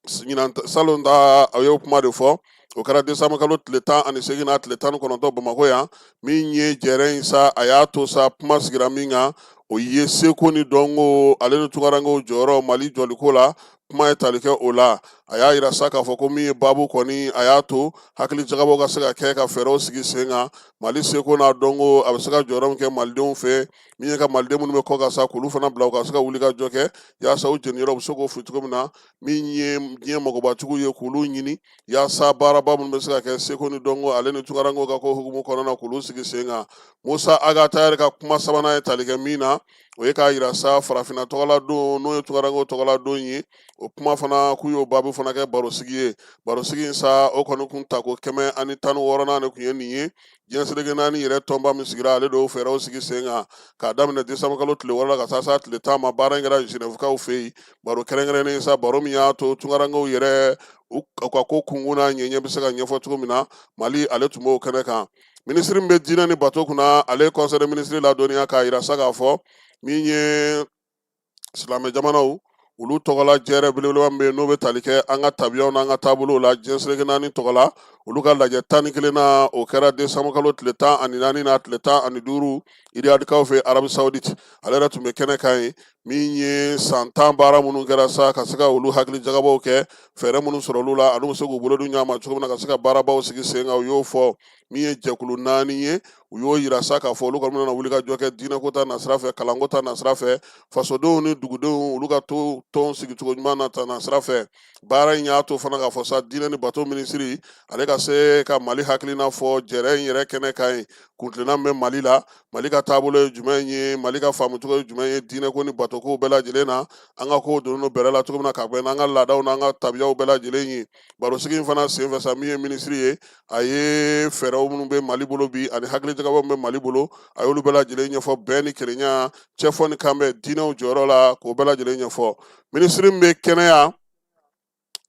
salon ta a y'o kuma de fɔ o kɛra desanburu kalo tile 18 n'a tile 19 Bamakɔ yan min ye jɛɛrɛ in sa a y'a to sa kuma sigira min kan o ye seko ni dɔnko ale ni tunkarankew jɔyɔrɔ Mali jɔliko la kuma ye tali kɛ o la a y'a jira sa k'a fɔ ko min ye baabu kɔni a y'a to hakili jagabɔ ka se ka kɛ ka fɛɛrɛw sigi sen kan Mali seko n'a dɔnko a bɛ se ka jɔyɔrɔ min kɛ malidenw fɛ min ye ka maliden minnu bɛ kɔ kan sa k'olu fana bila u ka se ka wuli ka jɔ kɛ yaasa u jeniyɔrɔ u bɛ se k'o fili cogo min na min ye diɲɛ magobacigiw ye k'olu ɲini yaasa baaraba minnu bɛ se ka kɛ seko ni dɔnko ale ni tunkarankew ka ko hukumu kɔnɔna na k'olu sigi sen kan Musa Agatayɛri ka kuma sabanan ye tali kɛ min na o ye k'a jira sa farafinna tɔgɔla don n'o ye tunkarankew tɔgɔla don ye o kuma fana k'u y'o baabu fana kɛ barosigi ye barosigi in sa o kɔni kun ta ko 116 de kun ye nin ye diɲɛ seleke naani yɛrɛ tɔnba min sigira ale de fɛɛrɛw sigi sen kan k'a daminɛ desanburu kalo tile 6 la ka taa sa tile 10 ma baara in kɛra Genèvekaw fɛ yen baro kɛrɛnkɛrɛnnen sa baro min y'a to tunkarankew yɛrɛ u ka ko kungun n'a ɲɛɲɛ bɛ se ka ɲɛfɔ cogo min na Mali ale tun b'o kɛnɛ kan minisiri min bɛ diinɛ ni bato kunna ale conseil de ministre ladɔnniya k'a jira sa k'a fɔ min ye silamɛ jamanaw olu tɔgɔla jɛɛrɛ belebeleba min bɛ yen n'o bɛ tali kɛ an ka tabiyaw n'an ka taabolow la diɲɛ seleke naani tɔgɔla olu ka lajɛ 11 na o kɛra desanburu kalo tile 14 n'a tile 15 iriyadikaw fɛ Arabi Saoudite ale yɛrɛ tun bɛ kɛnɛ kan ye min ye san 10 baara minnu kɛra sa ka se ka olu hakili jagabaw kɛ fɛɛrɛ minnu sɔrɔ olu la anu bɛ se k'u bolo di ɲɔgɔn ma cogo min na ka se ka baarabaw sigi sen kan u y'o fɔ min ye jɛkulu 4 ye u y'o yira sa k'a fɔ olu kɔni bɛna wuli ka jɔ kɛ diinɛko ta nasira fɛ kalanko ta nasira fɛ fasodenw ni dugudenw olu ka to tɔn sigicogo ɲuman na ta nasira fɛ baara in y'a to fana k'a fɔ sa diinɛ ni bato minisiri ale ka se ka Mali hakilina fɔ jɛɛrɛ in yɛrɛ kɛnɛ kan ye kuntilenna min bɛ Mali la Mali ka taabolo ye jumɛn ye Mali ka faamucogo ye jumɛn ye diinɛko ni batoko bɛɛ lajɛlen na an ka kow donnen don bɛrɛ la cogo min na ka bɛn n'an ka laadaw n'an ka tabiyaw bɛɛ lajɛlen ye barosigi in fana sen fɛ sa min ye minisiri ye a ye fɛɛrɛw minnu bɛ Mali bolo bi ani hakili jagabaw min bɛ Mali bolo a y'olu bɛɛ lajɛlen ɲɛfɔ bɛn ni kelenya cɛfɔ ni kanbɛn diinɛw jɔyɔrɔ la k'o bɛɛ lajɛlen ɲɛfɔ minisiri min bɛ kɛnɛya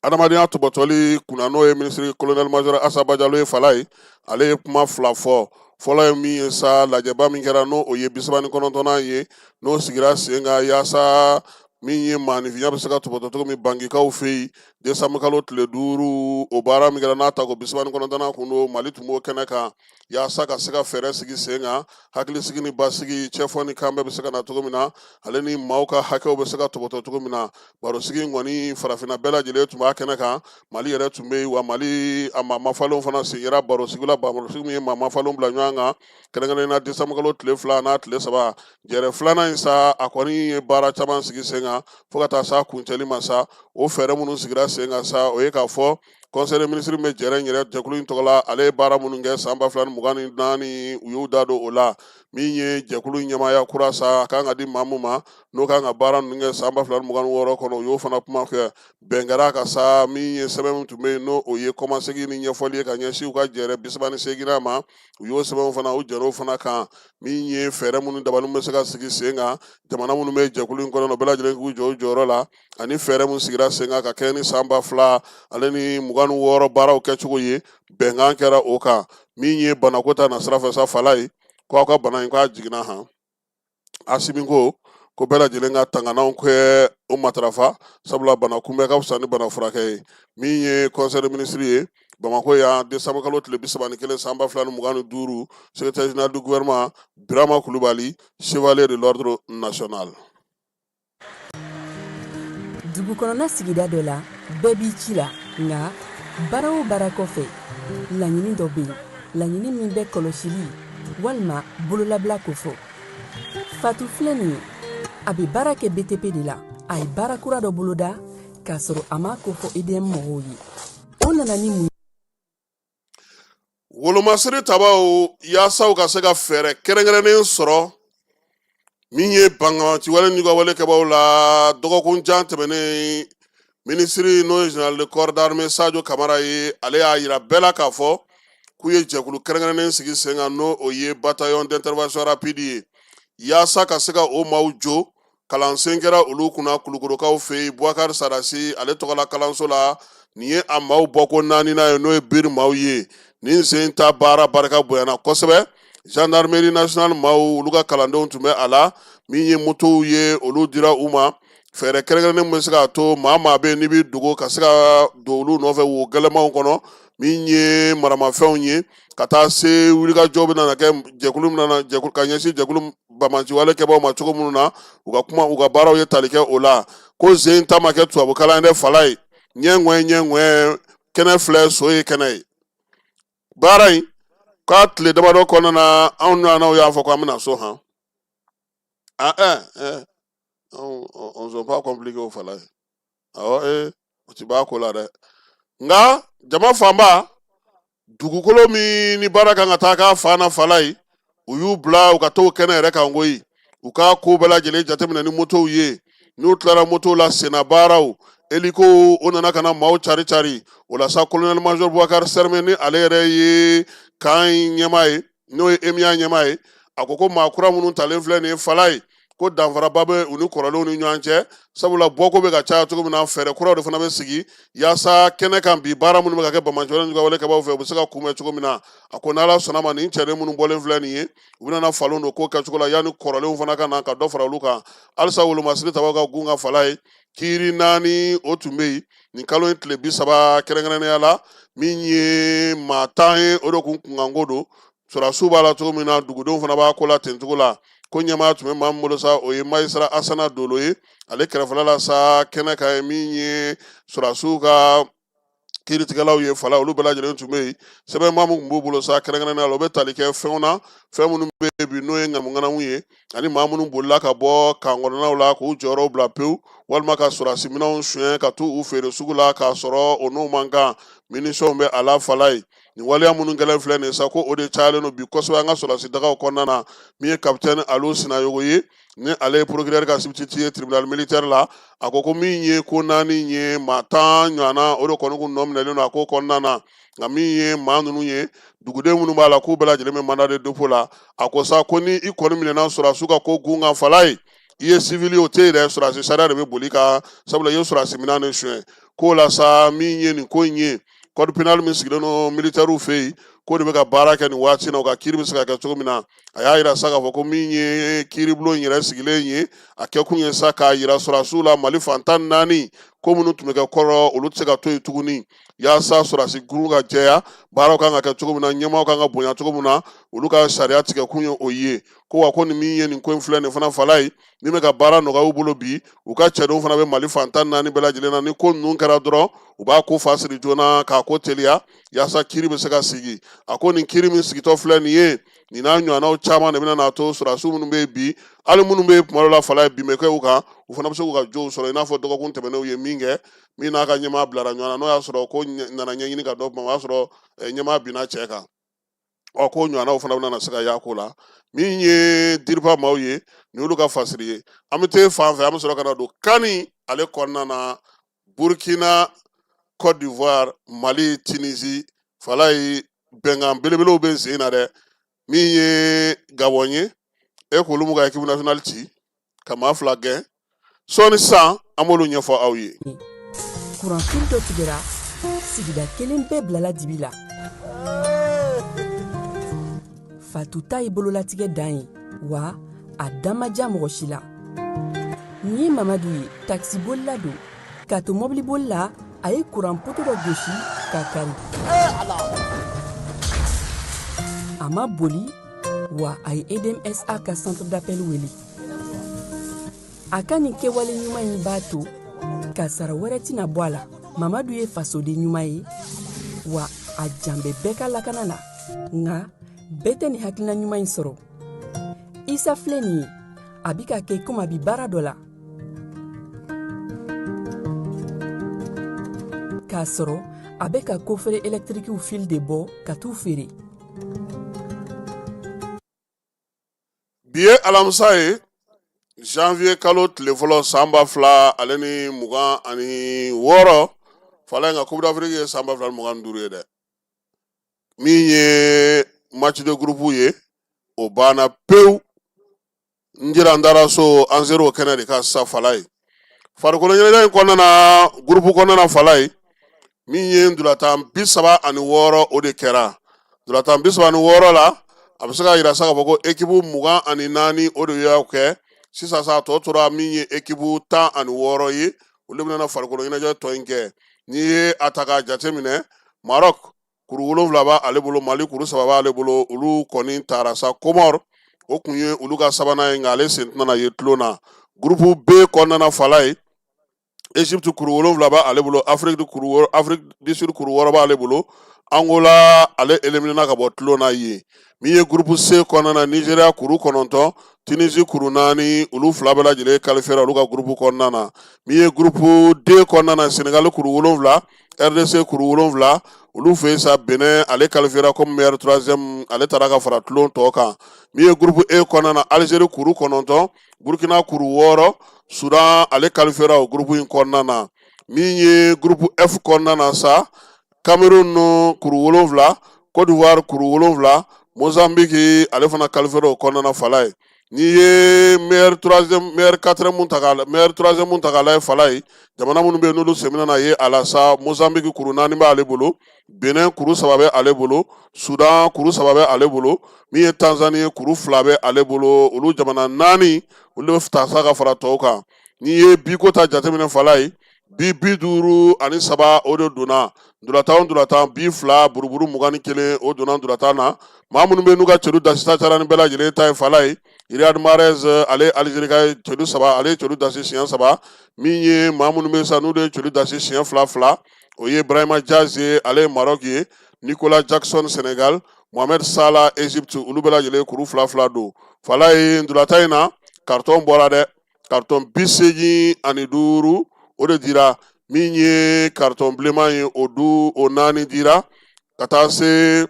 adamadenya tɔbɔtɔli kunna n'o ye minisiri colonel major Asaba Jalo ye fala ye ale ye kuma 2 fɔ fɔlɔ ye min ye sa lajɛba min kɛra n'o o ye 39 ye n'o sigira sen kan yaasa min ye maanifinya bɛ se ka tɔbɔtɔ cogo min bangikaw fɛ yen desanburu kalo tile 5 o baara min kɛra n'a ta ko 39 kun don Mali tun b'o kɛnɛ kan yaasa ka se ka fɛɛrɛ sigi sen kan hakilisigi ni basigi cɛfɔ ni kan bɛɛ bɛ se ka na cogo min na ale ni maaw ka hakɛw bɛ se ka tɔbɔtɔ cogo min na barosigi in kɔni farafinna bɛɛ lajɛlen tun b'a kɛnɛ kan Mali yɛrɛ tun bɛ yen wa Mali a maa mafalenw fana sigira barosigi la barosigi min ye maa mafalenw bila ɲɔgɔn kan kɛrɛnkɛrɛnnen na desanburu kalo tile 2 n'a tile 3 jɛrɛ filanan in sa a kɔni ye baara caman sigi sen kan fo ka taa sa kuncɛli ma sa o fɛɛrɛ minnu sigira sen kan sa o ye k'a fɔ conseil des ministres bɛ jɛrɛ in yɛrɛ jɛkulu in tɔgɔ la ale ye baara minnu kɛ san 2024 u y'u da don o la min ye jɛkulu ɲɛmaaya kura sa a kan ka di maa min ma n'o kan ka baara ninnu kɛ san 2026 kɔnɔ u y'o fana kuma fɛ bɛn kɛra ka sa min ye sɛbɛn min tun bɛ yen n'o o ye kɔmasegin ni ɲɛfɔli ye ka ɲɛsin u ka jɛrɛ 38 ma u y'o sɛbɛnw fana u jɛrɛw fana kan min ye fɛɛrɛ minnu dabali bɛ se ka sigi sen kan jamana minnu bɛ jɛkulu in kɔnɔ u bɛɛ lajɛlen k'u jɔ u jɔyɔrɔ la ani fɛɛrɛ min sigira sen kan ka kɛ ni san 2000 ale ni 26 baaraw kɛcogo ye bɛnkan kɛra o kan min ye banako ta nasira fɛ sa fala ye ko aw ka bana in k'a jiginna han Asimi ko bɛɛ lajɛlen ka tangananw kɛ o matarafa sabula bana kunbɛn ka fisa ni bana furakɛ ye min ye conseil des ministres ye Bamako yan desanburu kalo tile 31 san 2025 secrétaire général du gouvernement Birama Kulubali chevalier de l'ordre national. Dugu kɔnɔna sigida dɔ la bɛɛ b'i ci la nka baara o baara kɔfɛ laɲini dɔ bɛ yen laɲini min bɛ kɔlɔsili walima bololabila ko fɔ Fatu filɛ nin ye a bɛ baara kɛ BTP de la a ye baara kura dɔ boloda k'a sɔrɔ a ma ko fɔ EDM mɔgɔw ye o nana ni mun wolomasiri tabaw yaasa u ka se ka fɛɛrɛ kɛrɛnkɛrɛnnen sɔrɔ min ye bangamanci wale ni ka wale kɛbaw la dɔgɔkun jan tɛmɛnen minisiri n'o ye général de corps d'armée Sadio Kamara ye ale y'a yira bɛɛ la k'a fɔ k'u ye jɛkulu kɛrɛnkɛrɛnnen sigi sen kan n'o o ye bataillon d'intervention rapide ye yaasa ka se ka o maaw jo kalansen kɛra olu kunna Kulukorokaw fɛ yen Boubacar Sarasi ale tɔgɔla kalanso la nin ye a maaw bɔko 4nan ye n'o ye biri maaw ye nin sen ta baara barika bonyana kosɛbɛ gendarmerie nationale maaw olu ka kalandenw tun bɛ a la min ye motow ye olu dira u ma fɛɛrɛ kɛrɛnkɛrɛnnen bɛ se k'a to maa bɛ yen n'i bɛ dogo ka se ka don olu nɔfɛ wo gɛlɛmanw kɔnɔ min ye maramafɛnw ye ka taa se wulikajɔ bɛ na kɛ jɛkulu min na jɛkulu ka ɲɛsin jɛkulu bamaci wale kɛbaw ma cogo minnu na u ka kuma u ka baaraw ye tali kɛ o la ko zen ta ma kɛ tubabukalan ye dɛ fala ye ɲɛŋwɛ kɛnɛ filɛ so ye kɛnɛ ye baara in k'a tile damadɔ kɔnɔna na anw ɲɔgɔnnaw y'a fɔ ko an bɛna so han on sont pas compliqué o fala ye awɔ o ti b'a ko la dɛ nka jama fanba dugukolo min ni baara kan ka taa k'a fa na fala ye u y'u bila u ka t'o kɛnɛ yɛrɛ kan koyi u ka ko bɛɛ lajɛlen jateminɛ ni motow ye n'u tilara motow la senna baaraw eliko o nana ka na maaw cari o la sa colonel major Boubacar Sermé ni ale yɛrɛ ye kan ɲɛma ye n'o ye emiya ɲɛma ye a ko maa kura minnu talen filɛ nin ye fala ye ko danfaraba bɛ u ni kɔrɔlenw ni ɲɔgɔn cɛ sabula bɔko bɛ ka caya cogo min na fɛɛrɛ kuraw de fana bɛ sigi yaasa kɛnɛ kan bi baara minnu bɛ ka kɛ Bamaci wale ka wale kɛbaw fɛ u bɛ se ka kunbɛn cogo min na a ko n'Ala sɔnna ma nin cɛden minnu bɔlen filɛ nin ye u bɛna falon don ko kɛcogo la yanni kɔrɔlenw fana ka na ka dɔ fara olu kan halisa wolomasiri tabaw ka gun ka fala ye kiiri 4 o tun bɛ yen nin kalo in tile 30 kɛrɛnkɛrɛnnenya la min ye maa 10 ye o de kun kunkanko don sɔrɔdasiw b'a la cogo min na dugudenw fana b'a ko la ten cogo la ko ɲɛmaa tun bɛ maa min bolo sa o ye Maïsara Asana Dolo ye ale kɛrɛfɛla la sa kɛnɛ kan ye min ye sɔrɔdasiw ka kiiritigɛlaw ye fala olu bɛɛ lajɛlen tun bɛ yen sɛbɛnmaa min tun b'u bolo sa kɛrɛnkɛrɛnnenya la o bɛ tali kɛ fɛnw na fɛn minnu bɛ yen bi n'o ye ŋanamuŋanamu ye ani maa minnu bolila ka bɔ kan kɔnɔnaw la k'u jɔyɔrɔw bila pewu walima ka sɔrɔdasi minɛnw suɲɛ ka t'u feere sugu la k'a sɔrɔ o n'o man kan minisɔnw bɛ a la fala ye nin waleya minnu kɛlen filɛ nin ye sa ko o de cayalen don bi kosɛbɛ an ka sɔrɔdasi dagaw kɔnɔna na min ye kapitɛni Alo Sinayogo ye ni ale ye procureur ka substitut ye tribunal militaire la a ko min ye ko 4 ye maa 10 ɲɔgɔnna o de kɔni kun nɔ minɛlen don a ko kɔnɔna na nka min ye maa ninnu ye duguden minnu b'a la k'u bɛɛ lajɛlen bɛ mandat de dépôt la a ko sa ko ni i kɔni minɛna sɔrɔdasiw ka ko gun kan fala ye i ye civil ye o tɛ yen dɛ sɔrɔdasi sariya de bɛ boli kan sabula i ye sɔrɔdasi minɛn de suɲɛ k'o la sa min ye nin ko in ye code pénal min sigilen don militaires fɛ yen ko de bɛ ka baara kɛ nin waati na o ka kiiri bɛ se ka kɛ cogo min na a y'a yira sa k'a fɔ ko min ye kiiribulon yɛrɛ sigilen ye a kɛ kun ye sa k'a yira sɔrɔdasiw la Mali fan 14 ko minnu tun bɛ kɛ kɔrɔ olu tɛ se ka to yen tuguni yaasa sɔrɔdasi guru ka jɛya baaraw kan ka kɛ cogo min na ɲɛmaaw kan ka bonya cogo min na olu ka sariya tigɛ kun ye o ye ko wa ko nin min ye nin ko in filɛ nin fana fala ye min bɛ ka baara nɔgɔya u bolo bi u ka cɛdenw fana bɛ Mali fan 14 bɛɛ lajɛlen na ni ko ninnu kɛra dɔrɔn u b'a ko fa siri joona k'a ko teliya yaasa kiiri bɛ se ka sigi a ko nin kiiri min sigitɔ filɛ nin ye nin n'a ɲɔgɔnnaw caman de bɛna n'a to sɔrɔdasiw minnu bɛ yen bi hali minnu bɛ yen kuma dɔ la fala ye bin bɛ kɛ u kan u fana bɛ se k'u ka jow sɔrɔ i n'a fɔ dɔgɔkun tɛmɛnenw ye min kɛ min n'a ka ɲɛmaa bilara ɲɔgɔn na n'o y'a sɔrɔ ko nana ɲɛɲini ka dɔ o y'a sɔrɔ ɲɛmaa binna cɛ kan ko ɲɔgɔnnaw fana bɛna se ka y'a ko la min ye diriba maaw ye ni olu ka fasiri ye an bɛ taa fan fɛ an bɛ sɔrɔ ka na don kani ale kɔnɔna na Burkina Côte d'Ivoire Mali Tunisie fala ye bɛnkan belebelew bɛ sen na dɛ min ye Gabon ye e k'olu mu ka équipe nationale ci ka maa 2 gɛn sɔɔni sisan an b'olu ɲɛfɔ aw ye. Kuranfili dɔ tigɛra sigida kelen bɛɛ bilala dibi la Fatu ta ye bololatigɛ dan ye wa a dan ma diya mɔgɔ si la nin ye Mamadu ye taxibolila don k'a to mɔbiliboli la a ye kuran poto dɔ gosi k'a kari a ma boli wa a ye EDMSA ka centre d'appel wele a ka nin kɛwale ɲuman in b'a to ka sara wɛrɛ tɛna bɔ a la Mamadu ye fasoden ɲuman ye wa a jan bɛ bɛɛ ka lakana na nka bɛɛ tɛ nin hakilina ɲuman in sɔrɔ Isa filɛ nin ye a bi ka kɛ komi a bi baara dɔ la k'a sɔrɔ a bɛ ka kofere électrique fil de bɔ ka t'u feere bi ye alamisa ye janvier kalo tile fɔlɔ san 2026 ale ni 26 fala in ka Coupe d'Afrique ye san 2025 ye dɛ min ye match de groupe ye o banna pewu n jira n dara so an ser'o kɛnɛ de ka sisan fala ye farikolo ɲɛnajɛ in kɔnɔna na groupe kɔnɔna fala ye min ye ndulatan 36 o de kɛra ndulatan 36 la a bɛ se ka yira sa k'a fɔ ko équipe 24 o de y'aw kɛ sisan sa tɔ tora min ye équipe 16 ye olu bɛna farikolo ɲɛnajɛ tɔ in kɛ n'i ye a ta k'a jateminɛ Maroc kuru 7 b'ale bolo Mali kuru 3 b'ale bolo olu kɔni taara sa Comore o kun ye olu ka sabanan ye nka ale sen tɛna ye tulon na groupe B kɔnɔna fala ye Égypte kuru 7 b'ale bolo Afrique du Sud kuru 6 b'ale bolo Angola ale éliminera ka bɔ tulon na ye min ye groupe C kɔnɔna Nigeria kuru 9 Tunisie kuru 4 olu 2 bɛɛ lajɛlen qualifiera olu ka groupe kɔnɔna na min ye groupe D kɔnɔna Sénégal kuru 7 RDC kuru 7 olu fɛ yen sa Benin ale qualifiera comme meilleur 3e ale taara ka fara tulon tɔ kan min ye groupe E kɔnɔna Algérie kuru 9 Burkina kuru 6 Soudan ale qualifiera o groupe in kɔnɔna na min ye groupe F kɔnɔna na sa Cameroun kuru 7 Côte d'Ivoire kuru 7 Mozambique ale fana qualifiera o kɔnɔna fala ye n'i ye meilleur 4e mun ta k'a lajɛ fala ye jamana minnu bɛ yen n'olu sɛmɛnna na ye a la sa Mozambique kuru 4 b'ale bolo Benin kuru 3 bɛ ale bolo Soudan kuru 3 bɛ ale bolo min ye Tanzanie kuru 2 bɛ ale bolo olu jamana 4 olu bɛ ta sa ka fara tɔw kan n'i ye biko ta jateminɛ fala ye bi 53 o de donna ndulatan bi 2 buruburu 21 o donna ndulatan na maa minnu bɛ n'u ka cɛdu dasita cayara ni bɛɛ lajɛlen ta ye fala ye Riyad Mahrez ale Algérie ka cɛdu 3 ale ye cɛdu dasi siɲɛ 3 min ye maa minnu bɛ sa n'u de ye cɛdu dasi siɲɛ 2 o ye Brahima Diaz ye ale ye Maroc ye Nicolas Jackson Sénégal Mohamed Salah Égypte olu bɛɛ lajɛlen kuru 2 don fala ye ndulatan in na carton bɔra dɛ carton 85 o de dira min ye carton bilenman ye o 4 dira ka taa se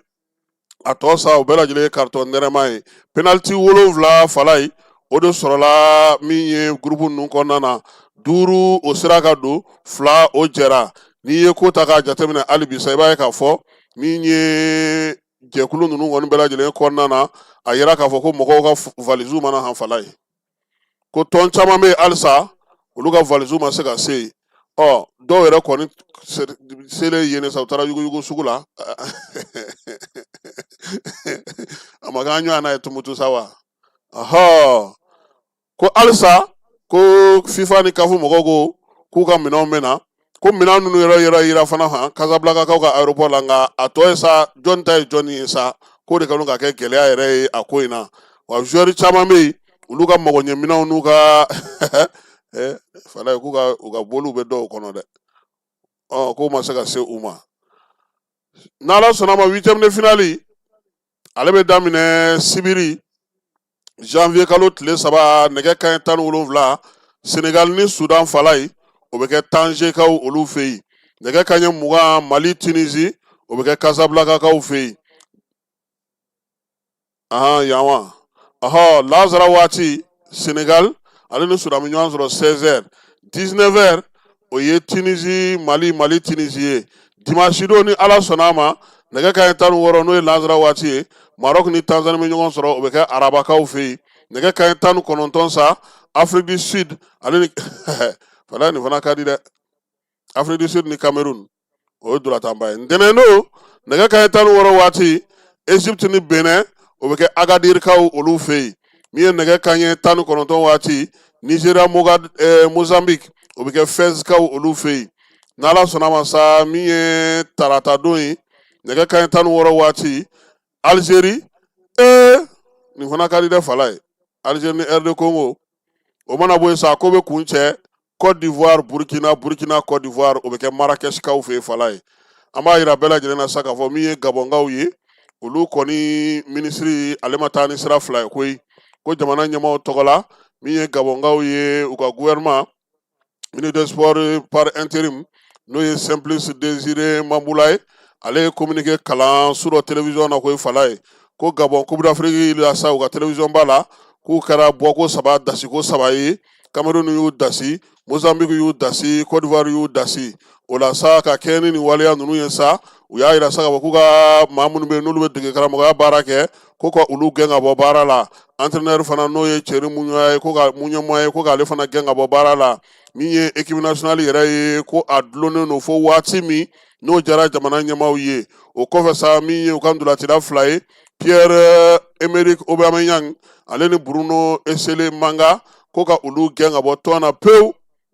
a tɔ sa o bɛɛ lajɛlen carton nɛrɛman ye penalty 7 fala ye o de sɔrɔla min ye groupe ninnu kɔnɔna na 5 o sera ka don 2 o jɛra n'i ye ko ta k'a jateminɛ hali bi sa i b'a ye k'a fɔ min ye jɛkulu ninnu kɔni bɛɛ lajɛlen kɔnɔna na a yira k'a fɔ ko mɔgɔw ka valise mana han fala ye ko tɔn caman bɛ yen halisa olu ka valise ma se ka se yen dɔw yɛrɛ kɔni selen yen sa u taara yuguyugu sugu la amaganyo ana tumutu sawa aha ko alsa ko FIFA ni kafu mogogo ku ka minɛnw mena ko minɛn nunu yira fana ha Casablanca kaw ka aéroport la nga a tɔ ye sa jɔn ta ye jɔn ye sa ko de kanu ka kɛ gɛlɛya yɛrɛ ye a ko in na wa joueur caman bɛ yen olu ka magoɲɛminɛnw n'u ka fala ye k'u ka boliw bɛ dɔw kɔnɔ dɛ k'o ma se ka se u ma n'Ala sɔnna ma 8e de finale ale bɛ daminɛ sibiri janvier kalo tile 3 nɛgɛ kanɲɛ 17 Senegal ni Sudan fala ye o bɛ kɛ Tanger kaw olu fɛ yen nɛgɛ kanɲɛ 20 Mali Tunisie o bɛ kɛ Casablanca kaw fɛ yen yan wa Lazara waati Senegal ale ni Sudan bɛ ɲɔgɔn sɔrɔ 16h 19h o ye Tunisie Mali Tunisie ye dimanche don ni Ala sɔnna a ma nɛgɛ kanɲɛ 16 n'o ye Lazara waati ye Maroc ni Tanzanie bɛ ɲɔgɔn sɔrɔ o bɛ kɛ Arabakaw fɛ yen nɛgɛ kanɲɛ 19 sa Afrique du Sud ale ni fala nin fana ka di dɛ Afrique du Sud ni Cameroun o ye dolatanba ye ntɛnɛn don nɛgɛ kanɲɛ 16 waati Egypte ni Benin o bɛ kɛ Agadir kaw olu fɛ yen min ye nɛgɛ kanɲɛ 19 waati Nigeria Mozambique o bɛ kɛ Fez kaw olu fɛ yen n'Ala sɔnna ma sa min ye tarata don ye nɛgɛ kanɲɛ 16 waati Algérie nin fana ka di dɛ fala ye Algérie ni RD Congo o mana bɔ yen sa ko bɛ kun cɛ Côte d'Ivoire Burkina Côte d'Ivoire o bɛ kɛ Marrakech kaw fɛ yen fala ye an b'a yira bɛɛ lajɛlen na sa k'a fɔ min ye Gabonkaw ye olu kɔni minisiri ale ma taa ni sira fila ye koyi ko jamana ɲɛmaaw tɔgɔ la min ye Gabonkaw ye u ka gouvernement ministre des sports par intérim n'o ye Simplice Désiré Mamboula ye ale ye communiqué kalan su dɔ télévision na koyi fala ye ko Gabon Coupe d'Afrique la sa u ka télévision ba la k'u kɛra bɔko 3 dasi ko 3 ye Cameroun y'u dasi Mozambique y'u dasi Côte d'Ivoire y'u dasi o la sa ka kɛ ni nin waleya ninnu ye sa u y'a yira sa k'a fɔ k'u ka maa minnu bɛ yen n'olu bɛ dege karamɔgɔya baara kɛ ko ka olu gɛn ka bɔ baara la entraîneur fana n'o ye Thierry Muɲoa ye ko k'ale fana gɛn ka bɔ baara la min ye équipe nationale yɛrɛ ye ko a dulonnen don fo waati min n'o jara jamana ɲɛmaaw ye o kɔfɛ sa min ye u ka ndolatila 2 ye Pierre-Emerick Aubameyang ale ni Bruno Esele Manga ko ka olu gɛn ka bɔ tɔn na pewu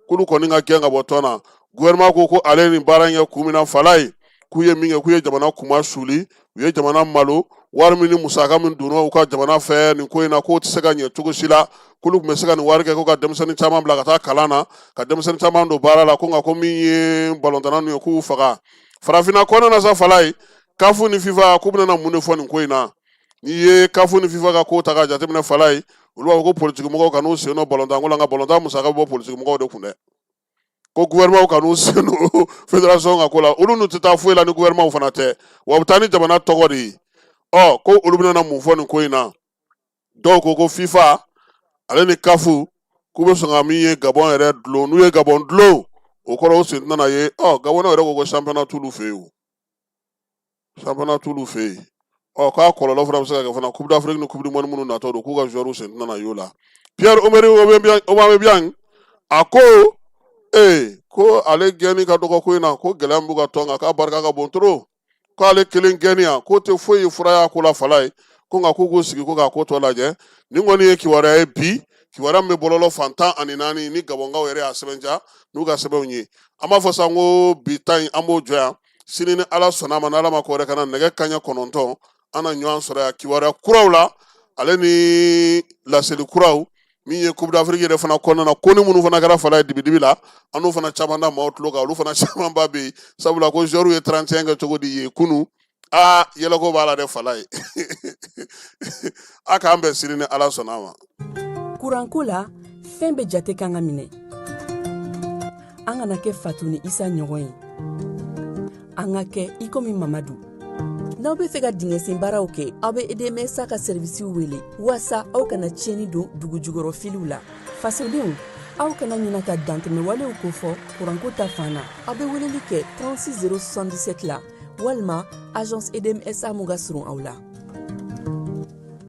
k'olu kɔni ka gɛn ka bɔ tɔn na gouvernement ko ale ni baara in kɛ kun min na fala ye k'u ye min kɛ k'u ye jamana kuma suli u ye jamana malo wari min ni musaka min donna u ka jamana fɛ nin ko in na k'o tɛ se ka ɲɛ cogo si la k'olu tun bɛ se ka nin wari kɛ ko ka denmisɛnnin caman bila ka taa kalan na ka denmisɛnnin caman don baara la ko nka ko min ye balontanna ninnu ye k'u faga farafinna kɔnɔna na sa fala ye kafu ni FIFA k'u bɛna mun de fɔ nin ko in na n'i ye kafu ni FIFA ka ko ta ka jateminɛ fala ye olu b'a fɔ ko politikimɔgɔw ka n'u sen don balontan ko la nka balontan musaka bɛ bɔ politikimɔgɔw de kun dɛ ko gouvernement ka n'u sen don fédération ka ko la olu n'u tɛ taa foyi la ni gouvernement fana tɛ wa u bɛ taa ni jamana tɔgɔ de ye ko olu bɛna mun fɔ nin ko in na dɔw ko FIFA ale ni kafu k'u bɛ sɔn ka min ye Gabon yɛrɛ dulon n'u ye Gabon dulon o kɔrɔ o sen tɛna ye Gabon yɛrɛ ko championnat t'olu fɛ yen k'a kɔlɔlɔ fana bɛ se ka kɛ fana Coupe d'Afrique ni Coupe du Monde minnu natɔ don k'u ka joueurs sen tɛna y'o la Pierre-Emerick Aubameyang a ko ko ale gɛnni ka dɔgɔ ko in na ko gɛlɛya min b'u ka tɔn kan k'a barika ka bon trop k'ale kelen gɛnni yan k'o tɛ foyi ye fura y'a ko la fala ye ko nka k'u k'u sigi ko k'a ko tɔ lajɛ nin kɔni ye kibaruya ye bi kibaruya min bɛ bɔlɔlɔ fan 14 ni Gabonkaw yɛrɛ y'a sɛbɛntiya n'u ka sɛbɛnw ye an b'a fɔ sa n ko bi ta in an b'o jɔ yan sini ni Ala sɔnna a ma n'Ala ma ko wɛrɛ ka na nɛgɛ kanɲɛ 9 an na ɲɔgɔn sɔrɔ yan kibaruya kuraw la ale ni laseli kuraw min ye Coupe d'Afrique yɛrɛ fana kɔnɔna na ko ni minnu fana kɛra fala ye dibi la an n'u fana caman da maaw tulo kan olu fana caman ba bɛ yen sabula ko joueurs ye 31 kɛ cogo di ye kunu yɛlɛko b'a la dɛ fala ye a k'an bɛn sini ni Ala sɔnna a ma. kuranko la fɛn bɛɛ jate kan ka minɛ an kana kɛ Fatu ni Isa ɲɔgɔn ye an ka kɛ i komi Mamadu. N'aw bɛ fɛ ka dingɛsen baaraw kɛ aw bɛ EDMSA ka servisiw wele walasa aw kana tiɲɛni don dugu jukɔrɔ filiw la. Fasodenw aw kana ɲinɛ ka dantɛmɛwalew kofɔ kuranko ta fan na aw bɛ weleli kɛ 36 077 la walima agence EDMSA mun ka surun aw la.